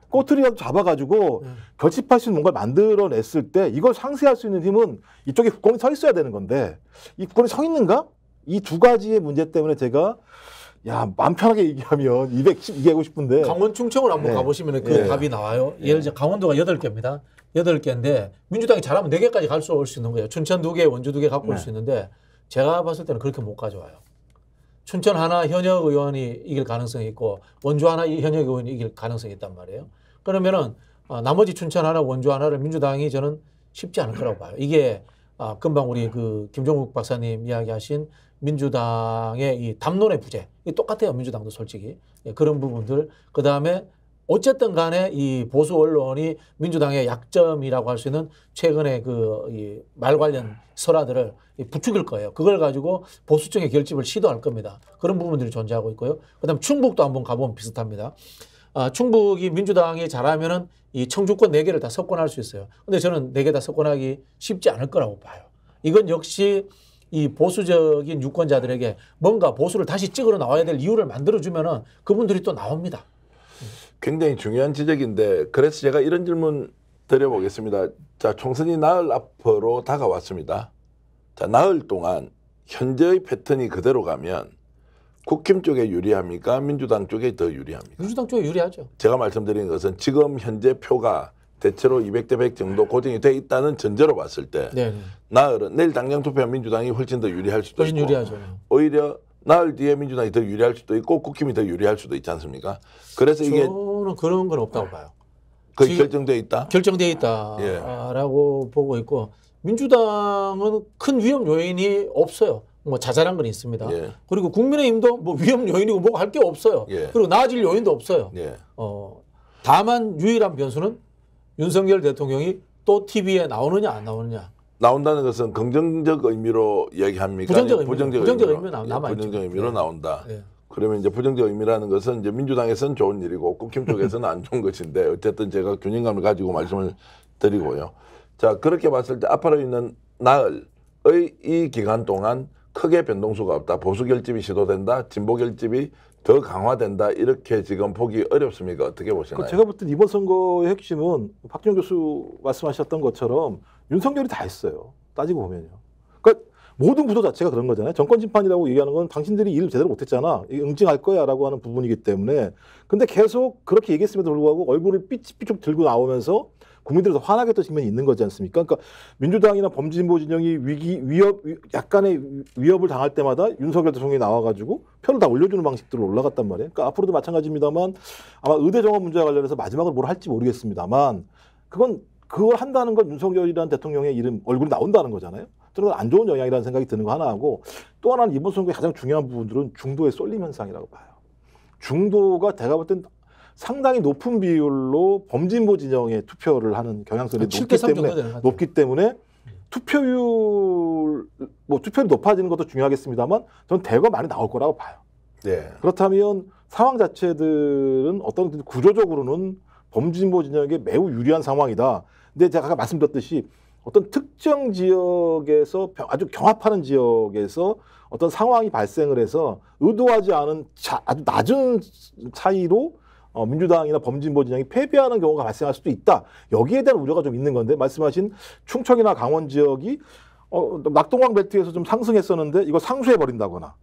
꼬투리라도 잡아가지고 결집할 수 있는 뭔가를 만들어냈을 때 이걸 상쇄할 수 있는 힘은 이쪽에 국권이 서 있어야 되는 건데 이 국권이 서 있는가? 이 두 가지의 문제 때문에 제가 야, 마음 편하게 얘기하면 210 얘기하고 싶은데. 강원 충청을 한번 네. 가보시면 그 네. 답이 나와요. 예를 들어 강원도가 8개입니다. 8개인데 민주당이 잘하면 4개까지 갈 수 있는 거예요. 춘천 2개, 원주 2개 갖고 올 수 있는데 제가 봤을 때는 그렇게 못 가져와요. 춘천 하나 현역 의원이 이길 가능성이 있고 원주 하나 현역 의원이 이길 가능성이 있단 말이에요. 그러면은 나머지 춘천 하나, 원주 하나를 민주당이 저는 쉽지 않을 거라고 봐요. 이게 금방 우리 그 김종국 박사님 이야기하신 민주당의 이 담론의 부재, 이 똑같아요. 민주당도 솔직히 그런 부분들. 그 다음에 어쨌든 간에 이 보수 언론이 민주당의 약점이라고 할 수 있는 최근에 이 말 관련 설화들을 부추길 거예요. 그걸 가지고 보수층의 결집을 시도할 겁니다. 그런 부분들이 존재하고 있고요. 그다음 충북도 한번 가보면 비슷합니다. 충북이 민주당이 잘하면은 이 청주권 4개를 다 석권할 수 있어요. 근데 저는 4개 다 석권하기 쉽지 않을 거라고 봐요. 이건 역시 이 보수적인 유권자들에게 뭔가 보수를 다시 찍으러 나와야 될 이유를 만들어주면은 그분들이 또 나옵니다. 굉장히 중요한 지적인데 그래서 제가 이런 질문 드려보겠습니다. 자, 총선이 나흘 앞으로 다가왔습니다. 자, 나흘 동안 현재의 패턴이 그대로 가면 국힘 쪽에 유리합니까? 민주당 쪽에 더 유리합니까? 민주당 쪽에 유리하죠. 제가 말씀드린 것은 지금 현재 표가 대체로 200대 100 정도 고정이 돼 있다는 전제로 봤을 때 네. 나흘은 내일 당장 투표한 민주당이 훨씬 더 유리할 수도 훨씬 있고 유리하죠. 오히려 나흘 뒤에 민주당이 더 유리할 수도 있고 국힘이 더 유리할 수도 있지 않습니까? 그래서 이게 저는 그런 건 없다고 봐요. 거의 결정돼 있다? 결정돼 있다라고 보고 있고 민주당은 큰 위험 요인이 없어요. 뭐 자잘한 건 있습니다. 예. 그리고 국민의힘도 뭐 위험 요인이고 뭐가 할 게 없어요. 예. 그리고 나아질 요인도 없어요. 예. 다만 유일한 변수는 윤석열 대통령이 또 TV에 나오느냐 안 나오느냐. 나온다는 것은 긍정적 의미로 이야기합니까? 부정적 의미, 부정적 부정적 의미로, 의미는 남아있죠. 부정적 의미로 네. 나온다. 네. 그러면 이제 부정적 의미라는 것은 이제 민주당에서는 좋은 일이고 국힘 쪽에서는 안 좋은 것인데 어쨌든 제가 균형감을 가지고 말씀을 드리고요. 자, 그렇게 봤을 때 앞으로 있는 나흘의 이 기간 동안 크게 변동수가 없다. 보수 결집이 시도된다. 진보 결집이 더 강화된다. 이렇게 지금 보기 어렵습니까? 어떻게 보시나요? 제가 볼 때 이번 선거의 핵심은 박지원 교수 말씀하셨던 것처럼 윤석열이 다 했어요. 따지고 보면요. 그러니까 모든 구도 자체가 그런 거잖아요. 정권 심판이라고 얘기하는 건 당신들이 일을 제대로 못했잖아. 응징할 거야라고 하는 부분이기 때문에. 근데 계속 그렇게 얘기했음에도 불구하고 얼굴을 삐죽삐죽 들고 나오면서 국민들이 더 화나게 했던 측면이 있는 거지 않습니까? 그러니까 민주당이나 범진보 진영이 약간의 위협을 당할 때마다 윤석열 대통령이 나와가지고 표를 다 올려주는 방식들로 올라갔단 말이에요. 그러니까 앞으로도 마찬가지입니다만 아마 의대 정원 문제와 관련해서 마지막으로 뭘 할지 모르겠습니다만 그걸 한다는 건 윤석열이라는 대통령의 이름 얼굴이 나온다는 거잖아요. 저는 안 좋은 영향이라는 생각이 드는 거 하나하고 또 하나는 이번 선거의 가장 중요한 부분들은 중도의 쏠림 현상이라고 봐요. 중도가 제가 볼 땐 상당히 높은 비율로 범진보 진영에 투표를 하는 경향성이 높기 때문에 투표율이 높아지는 것도 중요하겠습니다만 저는 대거 많이 나올 거라고 봐요. 네. 그렇다면 상황 자체들은 어떤 구조적으로는 범진보 진영에게 매우 유리한 상황이다. 근데 제가 아까 말씀드렸듯이 어떤 특정 지역에서 아주 경합하는 지역에서 어떤 상황이 발생을 해서 의도하지 않은 아주 낮은 차이로 민주당이나 범진보 진영이 패배하는 경우가 발생할 수도 있다. 여기에 대한 우려가 좀 있는 건데 말씀하신 충청이나 강원 지역이 낙동강 벨트에서 좀 상승했었는데 이거 상수해버린다거나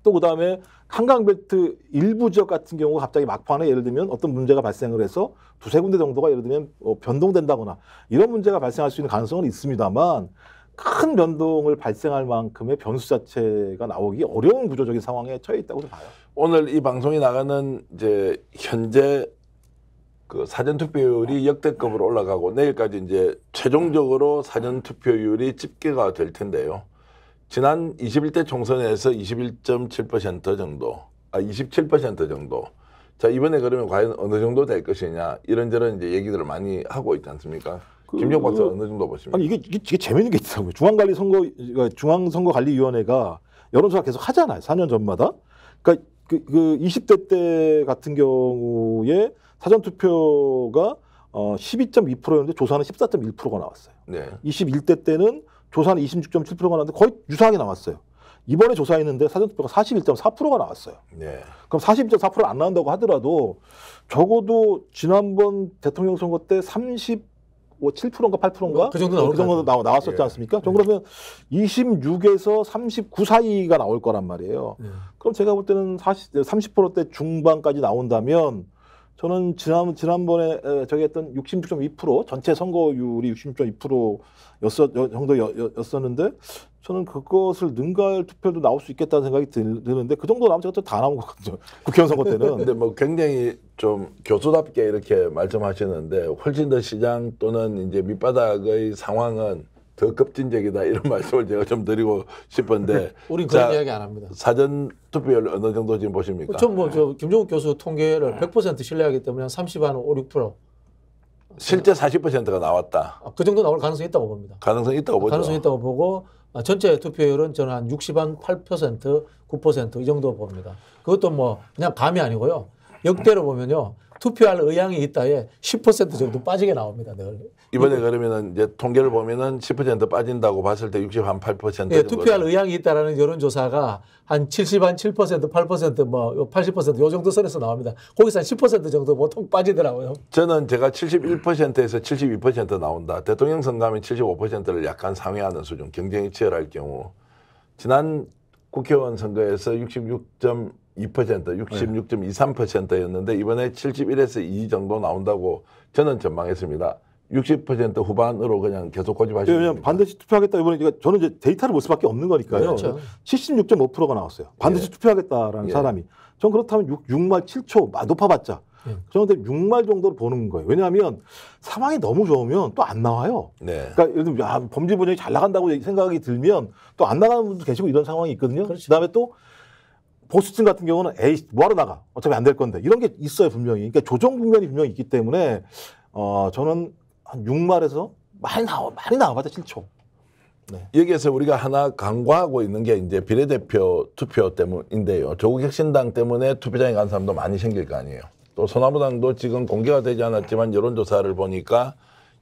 또 그다음에 한강벨트 일부 지역 같은 경우가 갑자기 막판에 예를 들면 어떤 문제가 발생을 해서 두세 군데 정도가 예를 들면 변동된다거나 이런 문제가 발생할 수 있는 가능성은 있습니다만 큰 변동을 발생할 만큼의 변수 자체가 나오기 어려운 구조적인 상황에 처해 있다고 봐요. 오늘 이 방송이 나가는 이제 현재 그 사전 투표율이 역대급으로 올라가고 내일까지 이제 최종적으로 사전 투표율이 집계가 될 텐데요. 지난 21대 총선에서 21.7% 정도, 27% 정도. 자, 이번에 그러면 과연 어느 정도 될 것이냐 이런저런 이제 얘기들을 많이 하고 있지 않습니까? 김정 박사 어느 정도 보십니까? 아니 이게 재밌는 게 있더라고요. 중앙선거관리위원회가 여론조사 계속 하잖아요. 4년 전마다. 그러니까 그 20대 때 같은 경우에 사전 투표가 12.2%였는데 조사는 14.1%가 나왔어요. 네. 21대 때는 조사는 26.7%가 나왔는데 거의 유사하게 나왔어요. 이번에 조사했는데 사전투표가 41.4%가 나왔어요. 네. 그럼 42.4% 안 나온다고 하더라도 적어도 지난번 대통령 선거 때 7%인가 8%인가 그 정도 나올 그 정도 나왔었지 예. 않습니까? 전 그러면 26에서 39 사이가 나올 거란 말이에요. 그럼 제가 볼 때는 30%대 중반까지 나온다면 저는 지난번에 저기 했던 66.2% 전체 선거율이 66.2% 정도였었는데 저는 그것을 능가할 투표도 나올 수 있겠다는 생각이 드는데 그 정도 나오면 제가 다 나온 것 같거든요. 국회의원 선거 때는. 근데 뭐 굉장히 좀 교수답게 이렇게 말씀하시는데 훨씬 더 시장 또는 이제 밑바닥의 상황은 더 급진적이다 이런 말씀을 제가 좀 드리고 싶은데 우린 그런 이야기 안 합니다. 사전 투표율 어느 정도 지금 보십니까? 저 김종국 교수 통계를 100% 신뢰하기 때문에 한 30, 한 5, 6%. 실제 40%가 나왔다. 그 정도 나올 가능성이 있다고 봅니다. 가능성이 있다고 보죠. 가능성이 있다고 보고 전체 투표율은 저는 한 60, 한 8%, 9% 이 정도 봅니다. 그것도 뭐 그냥 감이 아니고요. 역대로 보면요. 투표할 의향이 있다에 10% 정도 빠지게 나옵니다. 늘. 이번에 그러면은 이제 통계를 보면은 10% 빠진다고 봤을 때 68% 예, 투표할 의향이 있다라는 여론조사가 한 70, 한 7%, 8%, 뭐 80%요 정도 선에서 나옵니다. 거기서 한 10% 정도 보통 빠지더라고요. 저는 제가 71%에서 72% 나온다. 대통령 선거하면 75%를 약간 상회하는 수준, 경쟁이 치열할 경우. 지난 국회의원 선거에서 66.2%, 66.23%였는데 이번에 71에서 2 정도 나온다고 저는 전망했습니다. 60% 후반으로 그냥 계속 고집하시면 왜냐하면 반드시 투표하겠다 이번에 저는 이제 데이터를 볼 수밖에 없는 거니까요. 그렇죠. 76.5%가 나왔어요. 반드시 투표하겠다라는 사람이. 전 그렇다면 6말 7초 높아봤자. 저는 6말 정도로 보는 거예요. 왜냐하면 상황이 너무 좋으면 또 안 나와요. 네. 그러니까 예를 들면 범죄 분야이 잘 나간다고 생각이 들면 또 안 나가는 분도 계시고 이런 상황이 있거든요. 그렇죠. 그다음에 또 보수층 같은 경우는 에이 뭐하러 나가 어차피 안 될 건데 이런 게 있어요 분명히. 그러니까 조정 국면이 분명히 있기 때문에 저는 한 6말에서 많이 나와봤자 7초. 네. 여기에서 우리가 하나 간과하고 있는 게 이제 비례대표 투표 때문인데요. 조국 혁신당 때문에 투표장에 간 사람도 많이 생길 거 아니에요. 또 소나무당도 지금 공개가 되지 않았지만 여론조사를 보니까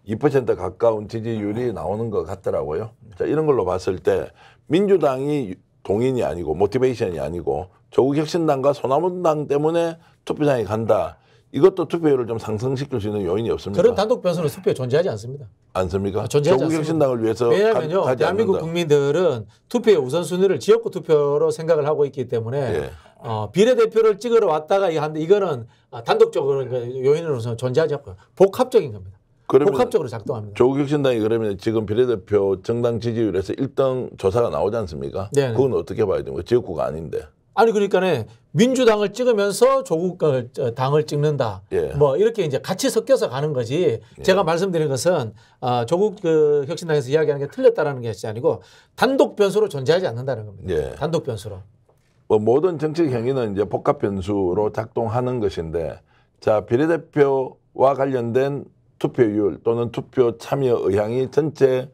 2% 가까운 지지율이 나오는 것 같더라고요. 자, 이런 걸로 봤을 때 민주당이 동인이 아니고 모티베이션이 아니고 조국 혁신당과 소나무당 때문에 투표장에 간다. 이것도 투표율을 좀 상승시킬 수 있는 요인이 없습니까? 그런 단독 변수는 투표에 존재하지 않습니다. 않습니까? 존재하지 조국 혁신당을 위해서 왜냐하면요. 가지 대한민국 않는다. 국민들은 투표의 우선순위를 지역구 투표로 생각을 하고 있기 때문에 비례대표를 찍으러 왔다가 이거는 단독적으로 요인으로서 존재하지 않고요. 복합적인 겁니다. 복합적으로 작동합니다. 조국 혁신당이 그러면 지금 비례대표 정당 지지율에서 1등 조사가 나오지 않습니까? 네네. 그건 어떻게 봐야 됩니까? 지역구가 아닌데. 아니 그러니까 민주당을 찍으면서 조국 당을 찍는다. 뭐 이렇게 이제 같이 섞여서 가는 거지. 제가 말씀드린 것은 조국 혁신당에서 이야기하는 게 틀렸다라는 것이 아니고 단독 변수로 존재하지 않는다는 겁니다. 단독 변수로. 뭐 모든 정책 행위는 이제 복합 변수로 작동하는 것인데, 자 비례대표와 관련된 투표율 또는 투표 참여 의향이 전체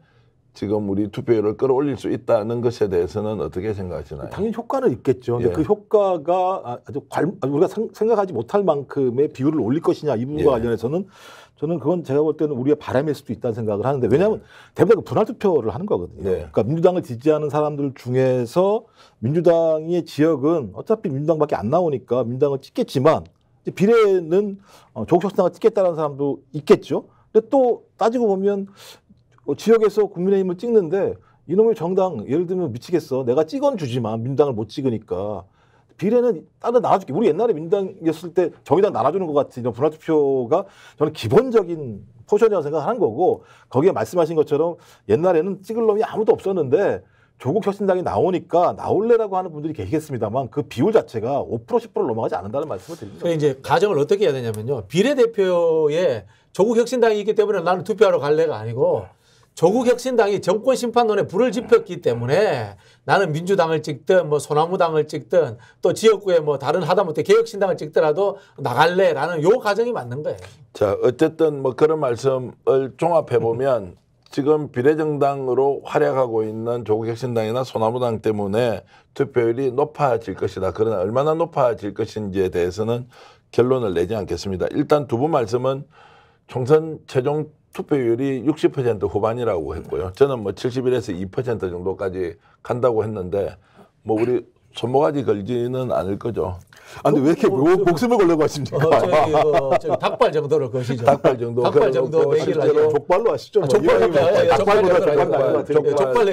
지금 우리 투표율을 끌어올릴 수 있다는 것에 대해서는 어떻게 생각하시나요? 당연히 효과는 있겠죠. 근데 그 효과가 아주 우리가 생각하지 못할 만큼의 비율을 올릴 것이냐 이 부분과 관련해서는 저는 그건 제가 볼 때는 우리의 바람일 수도 있다는 생각을 하는데 왜냐하면 대부분 분할 투표를 하는 거거든요. 그러니까 민주당을 지지하는 사람들 중에서 민주당의 지역은 어차피 민주당밖에 안 나오니까 민주당을 찍겠지만 비례는 조국 혁신당을 찍겠다는 사람도 있겠죠. 근데 또 따지고 보면 지역에서 국민의힘을 찍는데 이놈의 정당 예를 들면 미치겠어. 내가 찍어는 주지만 민주당을 못 찍으니까 비례는 따로 나눠줄게. 우리 옛날에 민주당이었을 때 정의당 나눠주는 것 같은 이런 분할투표가 저는 기본적인 포션이라고 생각하는 거고 거기에 말씀하신 것처럼 옛날에는 찍을 놈이 아무도 없었는데 조국 혁신당이 나오니까 나올래라고 하는 분들이 계시겠습니다만 그 비율 자체가 5% 10%를 넘어가지 않는다는 말씀을 드립니다. 그래서 이제 가정을 어떻게 해야 되냐면요. 비례대표에 조국 혁신당이 있기 때문에 나는 투표하러 갈래가 아니고 조국 혁신당이 정권 심판론에 불을 지폈기 때문에 나는 민주당을 찍든 뭐 소나무당을 찍든 또 지역구에 뭐 다른 하다못해 개혁신당을 찍더라도 나갈래라는 요 가정이 맞는 거예요. 자, 어쨌든 뭐 그런 말씀을 종합해 보면 지금 비례정당으로 활약하고 있는 조국 혁신당이나 소나무당 때문에 투표율이 높아질 것이다. 그러나 얼마나 높아질 것인지에 대해서는 결론을 내지 않겠습니다. 일단 두 분 말씀은 총선 최종 투표율이 60% 후반이라고 했고요. 저는 뭐 71에서 2% 정도까지 간다고 했는데 뭐 우리 손모가지 걸지는 않을 거죠. 아, 근데 왜 이렇게 목숨을 걸려고 하십니까? 저기 닭발 정도를 거시죠. 닭발 정도. 닭발 정도 얘기를 하죠. 족발로 하시죠. 뭐. 족발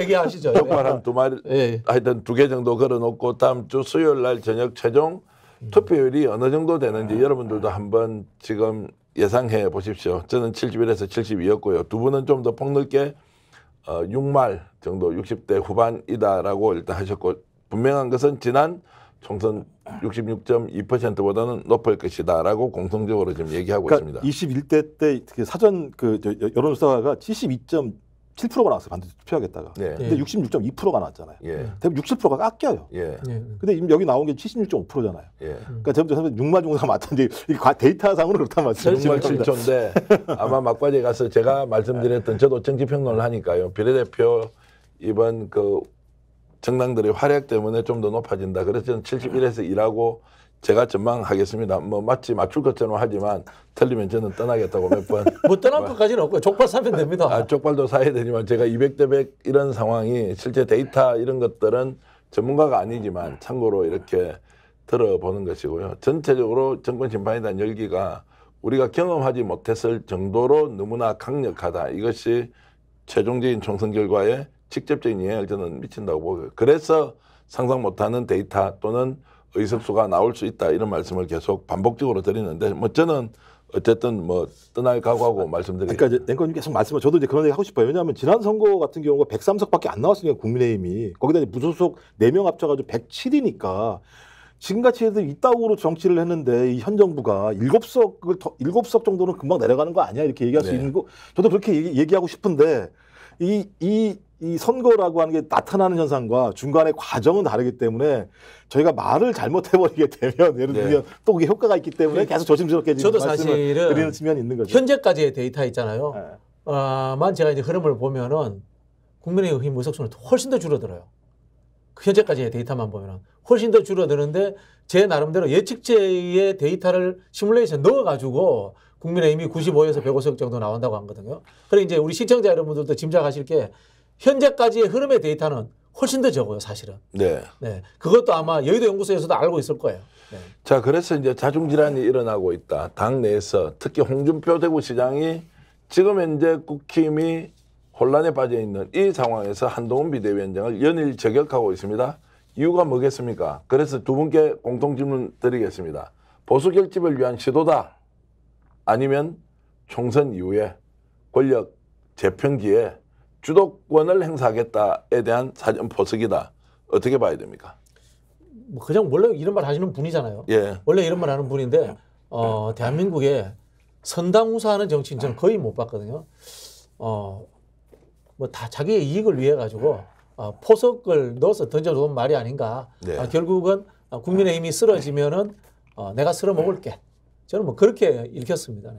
얘기하시죠. 족발 한 2마리, 예. 하여튼 2개 정도 걸어놓고 다음 주 수요일 날 저녁 최종 투표율이 어느 정도 되는지 여러분들도 한번 지금 예상해 보십시오. 저는 71에서 72였고요. 두 분은 좀 더 폭넓게 6말 정도 60대 후반이다라고 일단 하셨고, 분명한 것은 지난 총선 66.2%보다는 높을 것이다라고 공통적으로 지금 얘기하고 그러니까 있습니다. 21대 때 사전 여론조사가 72.7%가 나왔어요. 반드시 투표하겠다가. 네. 근데 66.2%가 나왔잖아요. 예. 대부분 67%가 깎여요. 예. 근데 지금 여기 나온 게 76.5%잖아요. 예. 그러니까 전부 6말 정도가 맞던데 데이터상으로 그렇단 말씀이죠. 6말 7초인데 아마 막바지에 가서 제가 말씀드렸던, 저도 정치평론을 하니까요. 비례대표 이번 그 정당들의 활약 때문에 좀 더 높아진다. 그래서 저는 71에서 2라고 제가 전망하겠습니다. 뭐 마치 맞출 것처럼 하지만 틀리면 저는 떠나겠다고 몇 번. 뭐 떠날 것까지는 없고요. 족발 사면 됩니다. 쪽발도 사야 되지만 제가 200대 100 이런 상황이 실제 데이터 이런 것들은 전문가가 아니지만 참고로 이렇게 들어보는 것이고요. 전체적으로 정권 심판에 대한 열기가 우리가 경험하지 못했을 정도로 너무나 강력하다. 이것이 최종적인 총선 결과에 직접적인 영향을 저는 미친다고 보고요. 그래서 상상 못하는 데이터 또는 의석수가 나올 수 있다, 이런 말씀을 계속 반복적으로 드리는데, 뭐 저는 어쨌든 뭐 떠날 각오하고 말씀드리겠습니다. 그러니까 이제 앵커님 계속 말씀을, 저도 이제 그런 얘기 하고 싶어요. 왜냐하면 지난 선거 같은 경우가 103석밖에 안 나왔으니까 국민의힘이, 거기다 이제 무소속 4명 합쳐가지고 107이니까 지금같이 해도 이따구로 정치를 했는데 이 현 정부가 7석 정도는 금방 내려가는 거 아니야, 이렇게 얘기할 수 있는 거, 저도 그렇게 얘기하고 싶은데 이 선거라고 하는 게 나타나는 현상과 중간의 과정은 다르기 때문에 저희가 말을 잘못해버리게 되면, 예를 들면 또 그게 효과가 있기 때문에 계속 조심스럽게 저도 말씀을 사실은 드리는 측면이 있는 거죠. 현재까지의 데이터 있잖아요. 만 제가 이제 흐름을 보면은 국민의힘 의석수는 훨씬 더 줄어들어요. 그 현재까지의 데이터만 보면은 훨씬 더 줄어드는데, 제 나름대로 예측제의 데이터를 시뮬레이션 넣어가지고 국민의힘이 95에서 105석 정도 나온다고 하거든요. 그리고 이제 우리 시청자 여러분들도 짐작하실 게 현재까지의 흐름의 데이터는 훨씬 더 적어요, 사실은. 네. 네. 그것도 아마 여의도 연구소에서도 알고 있을 거예요. 네. 자, 그래서 이제 자중질환이 일어나고 있다. 당 내에서 특히 홍준표 대구시장이 지금 현재 국힘이 혼란에 빠져 있는 이 상황에서 한동훈 비대위원장을 연일 저격하고 있습니다. 이유가 뭐겠습니까? 그래서 두 분께 공통 질문 드리겠습니다. 보수 결집을 위한 시도다, 아니면 총선 이후에 권력 재편기에 주도권을 행사하겠다에 대한 사전 포석이다. 어떻게 봐야 됩니까? 뭐 그냥 원래 이런 말 하시는 분이잖아요. 예. 원래 이런 말 하는 분인데 대한민국에 선당우사하는 정치인 저는 거의 못 봤거든요. 뭐 다 자기의 이익을 위해 가지고 포석을 넣어서 던져놓은 말이 아닌가. 네. 결국은 국민의힘이 쓰러지면은 내가 쓸어 먹을게. 저는 뭐 그렇게 읽혔습니다.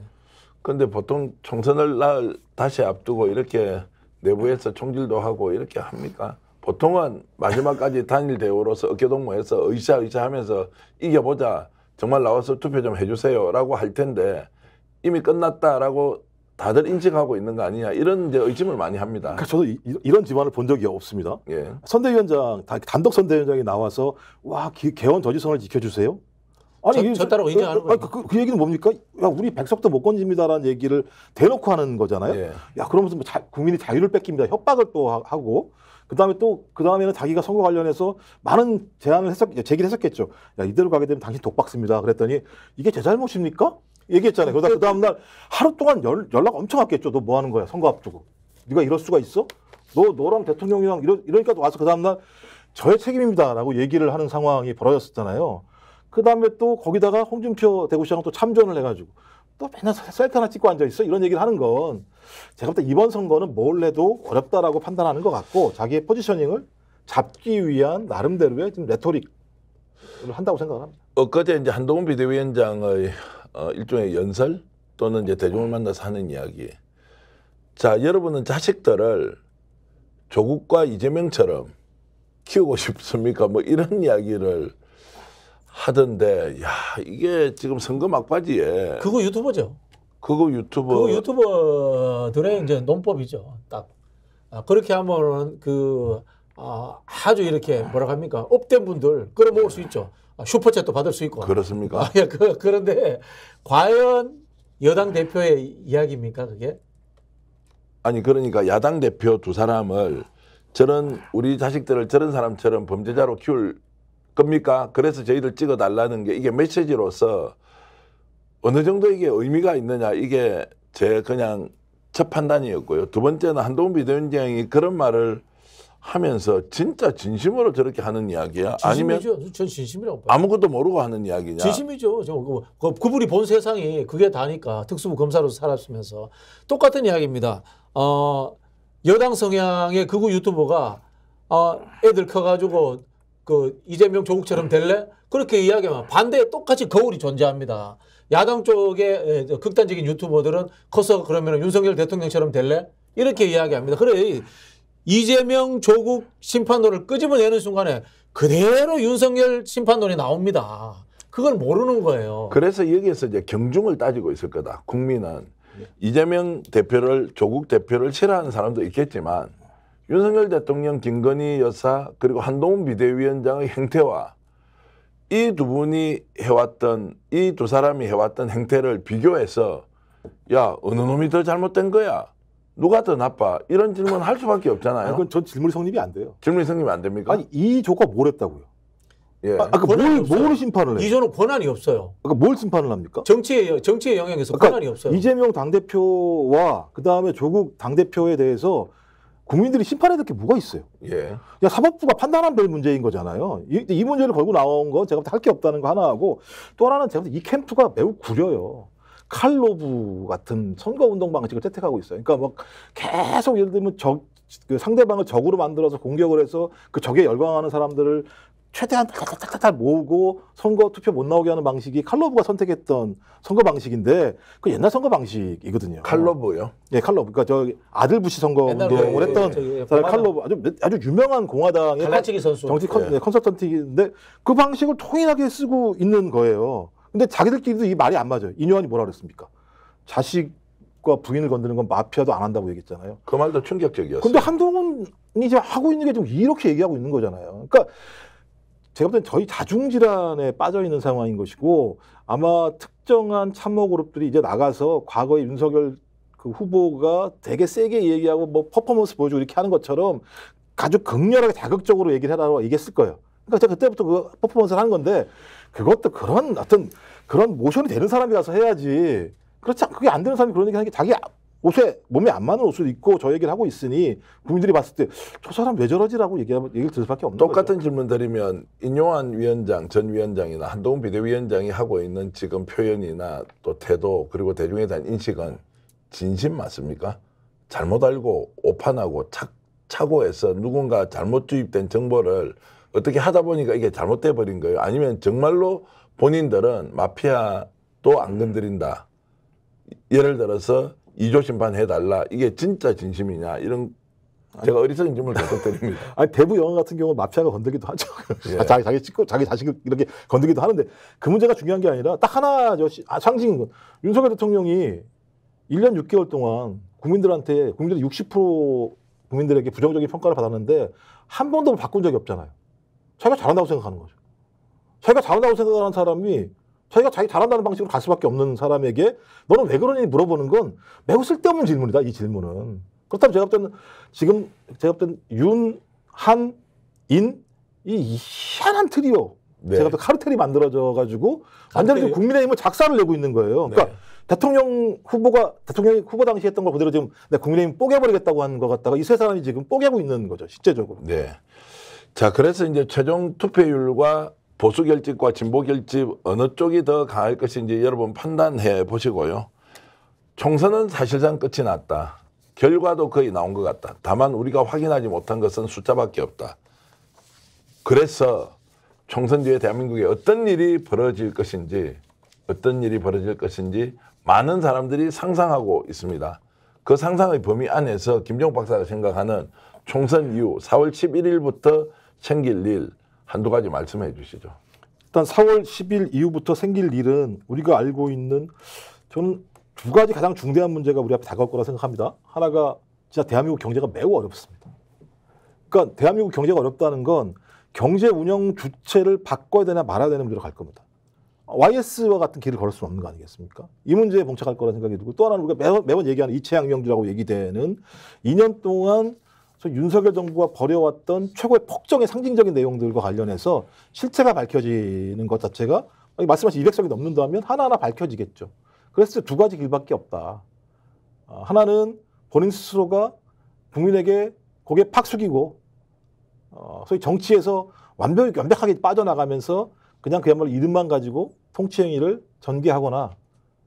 그런데 보통 총선을 날 다시 앞두고 이렇게 내부에서 총질도 하고 이렇게 합니까? 보통은 마지막까지 단일 대우로서 어깨동무해서 으쌰으쌰하면서 이겨보자, 정말 나와서 투표 좀 해주세요라고 할 텐데 이미 끝났다라고 다들 인식하고 있는 거 아니냐, 이런 이제 의심을 많이 합니다. 그러니까 저도 이런 집안을 본 적이 없습니다. 예. 선대위원장, 단독 선대위원장이 나와서 와, 개헌 저지선을 지켜주세요. 아니, 졌다라고 인정하는 거예요. 그 얘기는 뭡니까? 야, 우리 100석도 못 건집니다라는 얘기를 대놓고 하는 거잖아요. 예. 야, 그러면서 뭐 국민이 자유를 뺏깁니다. 협박을 또 하고, 그다음에는 자기가 선거 관련해서 많은 제안을 제기를 했었겠죠. 야, 이대로 가게 되면 당신 독박습니다. 그랬더니 이게 제 잘못입니까? 얘기했잖아요. 그러다 그 다음 날 하루 동안 연락 엄청 왔겠죠. 너 뭐 하는 거야? 선거 앞두고. 네가 이럴 수가 있어? 너랑 대통령이랑 이러니까 와서 그 다음 날 저의 책임입니다라고 얘기를 하는 상황이 벌어졌었잖아요. 그 다음에 또 거기다가 홍준표 대구시장은 또 참전을 해가지고 또 맨날 셀카 하나 찍고 앉아있어? 이런 얘기를 하는 건 제가 볼 때 이번 선거는 뭘 해도 어렵다라고 판단하는 것 같고, 자기의 포지셔닝을 잡기 위한 나름대로의 지금 레토릭을 한다고 생각합니다. 엊그제 이제 한동훈 비대위원장의 일종의 연설 또는 이제 대중을 만나서 하는 이야기. 자, 여러분은 자식들을 조국과 이재명처럼 키우고 싶습니까? 뭐 이런 이야기를 하던데, 야, 이게 지금 선거 막바지에 그거 유튜버죠. 그거 유튜버들의 이제 논법이죠. 딱 그렇게 하면은 그 아주 이렇게 뭐라 합니까? 업된 분들 끌어모을 수 있죠. 슈퍼챗도 받을 수 있고. 그렇습니까? 예, 그런데 과연 여당 대표의 이야기입니까 그게? 아니 그러니까 야당 대표 두 사람을 저런 우리 자식들을 저런 사람처럼 범죄자로 키울 겁니까? 그래서 저희들 찍어달라는 게 이게 메시지로서 어느 정도 이게 의미가 있느냐 이게 제 그냥 첫 판단이었고요. 두 번째는 한동훈 비대위원장이 그런 말을 하면서 진짜 진심으로 저렇게 하는 이야기야? 아니면 진심이죠. 전 진심이라고 봐요. 아무것도 모르고 하는 이야기냐? 진심이죠. 그분이 본 세상이 그게 다니까 특수부 검사로 살았으면서 똑같은 이야기입니다. 여당 성향의 극우 유튜버가 애들 커가지고 그 이재명 조국처럼 될래? 그렇게 이야기하면 반대에 똑같이 거울이 존재합니다. 야당 쪽의 극단적인 유튜버들은 커서 그러면 윤석열 대통령처럼 될래? 이렇게 이야기합니다. 그래 이재명 조국 심판론을 끄집어내는 순간에 그대로 윤석열 심판론이 나옵니다. 그걸 모르는 거예요. 그래서 여기에서 이제 경중을 따지고 있을 거다. 국민은 이재명 대표를 조국 대표를 싫어하는 사람도 있겠지만 윤석열 대통령, 김건희 여사 그리고 한동훈 비대위원장의 행태와 이 두 분이 해왔던 이 두 사람이 해왔던 행태를 비교해서 야 어느 놈이 더 잘못된 거야? 누가 더 나빠? 이런 질문 할 수밖에 없잖아요. 그건 전 질문이 성립이 안 돼요. 질문이 성립이 안 됩니까? 아니 이 조가 뭘 했다고요? 예. 뭘 심판을 해요? 이전은 권한이 없어요. 뭘 심판을 합니까? 정치의 영역에서 권한이 없어요. 이재명 당대표와 그다음에 조국 당대표에 대해서 국민들이 심판해야 될 게 뭐가 있어요? 예. 야, 사법부가 판단한 별 문제인 거잖아요. 이 문제를 걸고 나온 건 제가 할 게 없다는 거 하나 하고 또 하나는 제가 이 캠프가 매우 구려요. 칼로브 같은 선거운동 방식을 채택하고 있어요. 그러니까 막 계속 예를 들면 그 상대방을 적으로 만들어서 공격을 해서 그 적에 열광하는 사람들을 최대한 탈탈탈탈 모으고 선거 투표 못 나오게 하는 방식이 칼로브가 선택했던 선거 방식인데 그 옛날 선거 방식이거든요. 칼로브요? 예, 칼로브. 그러니까 저 아들 부시 선거 운동을 했던 사람 칼로브 아주 유명한 공화당의 갈라치기 선수 정치 컨설턴트인데 그 방식을 통일하게 쓰고 있는 거예요. 근데 자기들끼리도 이 말이 안 맞아요. 이뇨한이 뭐라 그랬습니까? 자식과 부인을 건드는 건 마피아도 안 한다고 얘기했잖아요. 그 말도 충격적이었어요. 근데 한동훈이 지금 하고 있는 게 좀 이렇게 얘기하고 있는 거잖아요. 그러니까 제가 볼 땐 저희 자중질환에 빠져 있는 상황인 것이고 아마 특정한 참모 그룹들이 이제 나가서 과거에 윤석열 그 후보가 되게 세게 얘기하고 뭐 퍼포먼스 보여주고 이렇게 하는 것처럼 아주 극렬하게 자극적으로 얘기를 해라고 얘기했을 거예요. 그러니까 제가 그때부터 그 퍼포먼스를 한 건데 그것도 그런 어떤 그런 모션이 되는 사람이라서 해야지. 그렇지 않, 그게 안 되는 사람이 그런 얘기 하는 게 자기 옷에 몸에 안 맞는 옷을 입고 저 얘기를 하고 있으니 국민들이 봤을 때 저 사람 왜 저러지라고 얘기를 들을 수밖에 없는 똑같은 거죠. 질문 드리면 인용한 위원장, 전 위원장이나 한동훈 비대위원장이 하고 있는 지금 표현이나 또 태도 그리고 대중에 대한 인식은 진심 맞습니까? 잘못 알고 오판하고 착오해서 누군가 잘못 주입된 정보를 어떻게 하다 보니까 이게 잘못돼 버린 거예요? 아니면 정말로 본인들은 마피아도 안 건드린다. 예를 들어서 2조 심판 해달라. 이게 진짜 진심이냐. 이런 제가 어리석은 질문을 계속 드립니다. 아니 대부 영화 같은 경우 마피아가 건들기도 하죠. 예. 자기 찍고 자기 자식을 이렇게 건들기도 하는데 그 문제가 중요한 게 아니라 딱 하나죠. 상징인 건 윤석열 대통령이 1년 6개월 동안 국민들한테 국민들 60% 국민들에게 부정적인 평가를 받았는데 한 번도 바꾼 적이 없잖아요. 자기가 잘한다고 생각하는 거죠. 자기가 잘한다고 생각하는 사람이 자기가 자기 잘한다는 방식으로 갈 수밖에 없는 사람에게 너는 왜 그러니 물어보는 건 매우 쓸데없는 질문이다. 이 질문은. 그렇다면 제가 볼 때는 지금 제가 볼 때는 윤, 한, 인 이 희한한 트리오. 네. 제가 볼 때 카르텔이 만들어져 가지고 완전히 지금 국민의힘을 작사를 내고 있는 거예요. 그러니까 네. 대통령이 후보 당시 했던 걸 그대로 지금 국민의힘 뽀개버리겠다고 하는 것 같다가 이 세 사람이 지금 뽀개고 있는 거죠. 실제적으로. 네. 자, 그래서 이제 최종 투표율과 보수 결집과 진보 결집 어느 쪽이 더 강할 것인지 여러분 판단해 보시고요. 총선은 사실상 끝이 났다. 결과도 거의 나온 것 같다. 다만 우리가 확인하지 못한 것은 숫자밖에 없다. 그래서 총선 뒤에 대한민국에 어떤 일이 벌어질 것인지 많은 사람들이 상상하고 있습니다. 그 상상의 범위 안에서 김종욱 박사가 생각하는 총선 이후 4월 11일부터 생길 일 한두 가지 말씀해 주시죠. 일단 4월 10일 이후부터 생길 일은 우리가 알고 있는 저는 두 가지 가장 중대한 문제가 우리 앞에 다가올 거라 생각합니다. 하나가 진짜 대한민국 경제가 매우 어렵습니다. 그러니까 대한민국 경제가 어렵다는 건 경제 운영 주체를 바꿔야 되나 말아야 되는 문제로 갈 겁니다. YS와 같은 길을 걸을 수는 없는 거 아니겠습니까? 이 문제에 봉착할 거라는 생각이 들고 또 하나는 우리가 매번 얘기하는 이채양 명주라고 얘기되는 2년 동안 윤석열 정부가 벌여왔던 최고의 폭정의 상징적인 내용들과 관련해서 실체가 밝혀지는 것 자체가 말씀하신 200석이 넘는다면 하나하나 밝혀지겠죠. 그래서 두 가지 길밖에 없다. 하나는 본인 스스로가 국민에게 고개 팍 숙이고 소위 정치에서 완벽하게 빠져나가면서 그야말로 이름만 가지고 통치 행위를 전개하거나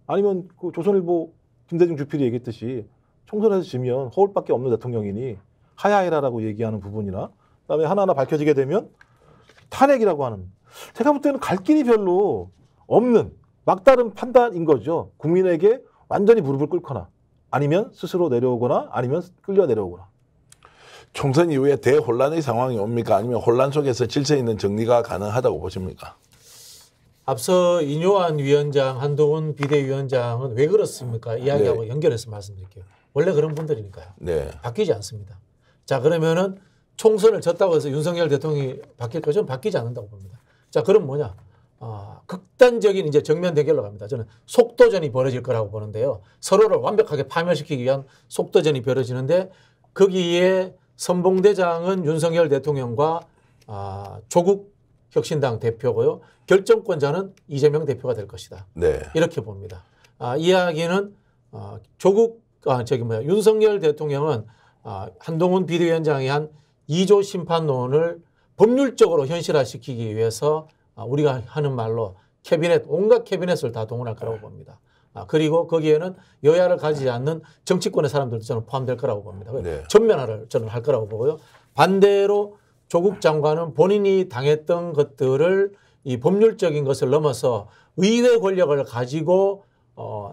아니면 그 조선일보 김대중 주필이 얘기했듯이 총선에서 지면 허울밖에 없는 대통령이니 하야해라라고 얘기하는 부분이나 그다음에 하나하나 밝혀지게 되면 탄핵이라고 하는 제가 볼 때는 갈 길이 별로 없는 막다른 판단인 거죠. 국민에게 완전히 무릎을 꿇거나 아니면 스스로 내려오거나 아니면 끌려 내려오거나. 총선 이후에 대혼란의 상황이 옵니까? 아니면 혼란 속에서 질서 있는 정리가 가능하다고 보십니까? 앞서 인요한 위원장, 한동훈 비대위원장은 왜 그렇습니까? 이야기하고 연결해서 말씀드릴게요. 원래 그런 분들이니까요. 바뀌지 않습니다. 자, 그러면은 총선을 졌다고 해서 윤석열 대통령이 바뀔 거죠? 바뀌지 않는다고 봅니다. 자, 그럼 뭐냐? 극단적인 이제 정면 대결로 갑니다. 저는 속도전이 벌어질 거라고 보는데요. 서로를 완벽하게 파멸시키기 위한 속도전이 벌어지는데 거기에 선봉대장은 윤석열 대통령과 조국 혁신당 대표고요. 결정권자는 이재명 대표가 될 것이다. 이렇게 봅니다. 이야기는 윤석열 대통령은 한동훈 비대위원장이 한 2조 심판론을 법률적으로 현실화시키기 위해서 우리가 하는 말로 온갖 캐비넷을 다 동원할 거라고 봅니다. 그리고 거기에는 여야를 가지지 않는 정치권의 사람들도 저는 포함될 거라고 봅니다. 전면화를 저는 할 거라고 보고요. 반대로 조국 장관은 본인이 당했던 것들을 이 법률적인 것을 넘어서 의회 권력을 가지고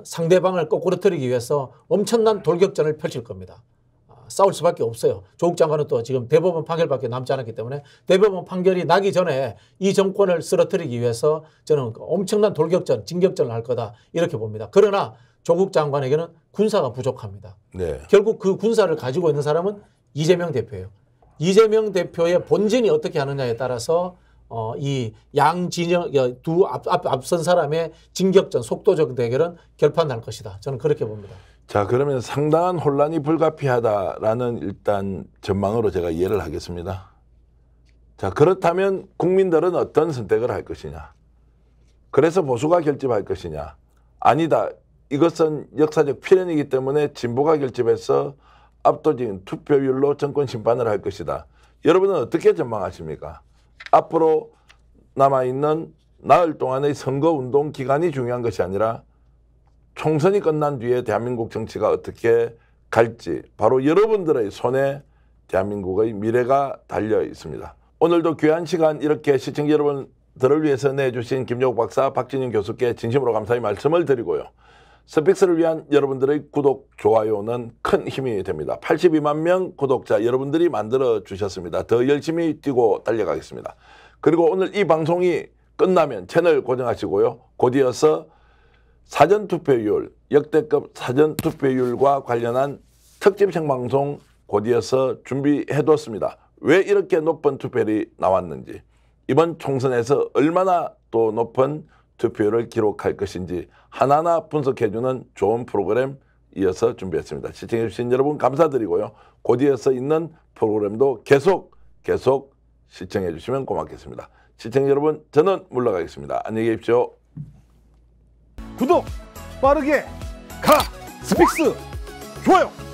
상대방을 거꾸로뜨리기 위해서 엄청난 돌격전을 펼칠 겁니다. 싸울 수밖에 없어요. 조국 장관은 또 지금 대법원 판결밖에 남지 않았기 때문에 대법원 판결이 나기 전에 이 정권을 쓰러뜨리기 위해서 저는 엄청난 돌격전, 진격전을 할 거다 이렇게 봅니다. 그러나 조국 장관에게는 군사가 부족합니다. 결국 그 군사를 가지고 있는 사람은 이재명 대표예요. 이재명 대표의 본진이 어떻게 하느냐에 따라서 이 양진영 앞선 사람의 진격전, 속도적 대결은 결판날 것이다. 저는 그렇게 봅니다. 자, 그러면 상당한 혼란이 불가피하다라는 일단 전망으로 제가 이해를 하겠습니다. 자, 그렇다면 국민들은 어떤 선택을 할 것이냐? 그래서 보수가 결집할 것이냐? 아니다. 이것은 역사적 필연이기 때문에 진보가 결집해서 압도적인 투표율로 정권 심판을 할 것이다. 여러분은 어떻게 전망하십니까? 앞으로 남아있는 나흘 동안의 선거운동 기간이 중요한 것이 아니라 총선이 끝난 뒤에 대한민국 정치가 어떻게 갈지 바로 여러분들의 손에 대한민국의 미래가 달려 있습니다. 오늘도 귀한 시간 이렇게 시청자 여러분들을 위해서 내주신 김종욱 박사, 박진영 교수께 진심으로 감사의 말씀을 드리고요. 스픽스를 위한 여러분들의 구독, 좋아요는 큰 힘이 됩니다. 82만 명 구독자 여러분들이 만들어 주셨습니다. 더 열심히 뛰고 달려가겠습니다. 그리고 오늘 이 방송이 끝나면 채널 고정하시고요. 곧이어서 사전투표율, 역대급 사전투표율과 관련한 특집 생방송 곧이어서 준비해뒀습니다. 왜 이렇게 높은 투표율이 나왔는지, 이번 총선에서 얼마나 또 높은 투표율을 기록할 것인지 하나하나 분석해주는 좋은 프로그램 이어서 준비했습니다. 시청해주신 여러분 감사드리고요. 곧이어서 있는 프로그램도 계속 시청해주시면 고맙겠습니다. 시청자 여러분, 저는 물러가겠습니다. 안녕히 계십시오. 구독 빠르게 가 스픽스 좋아요.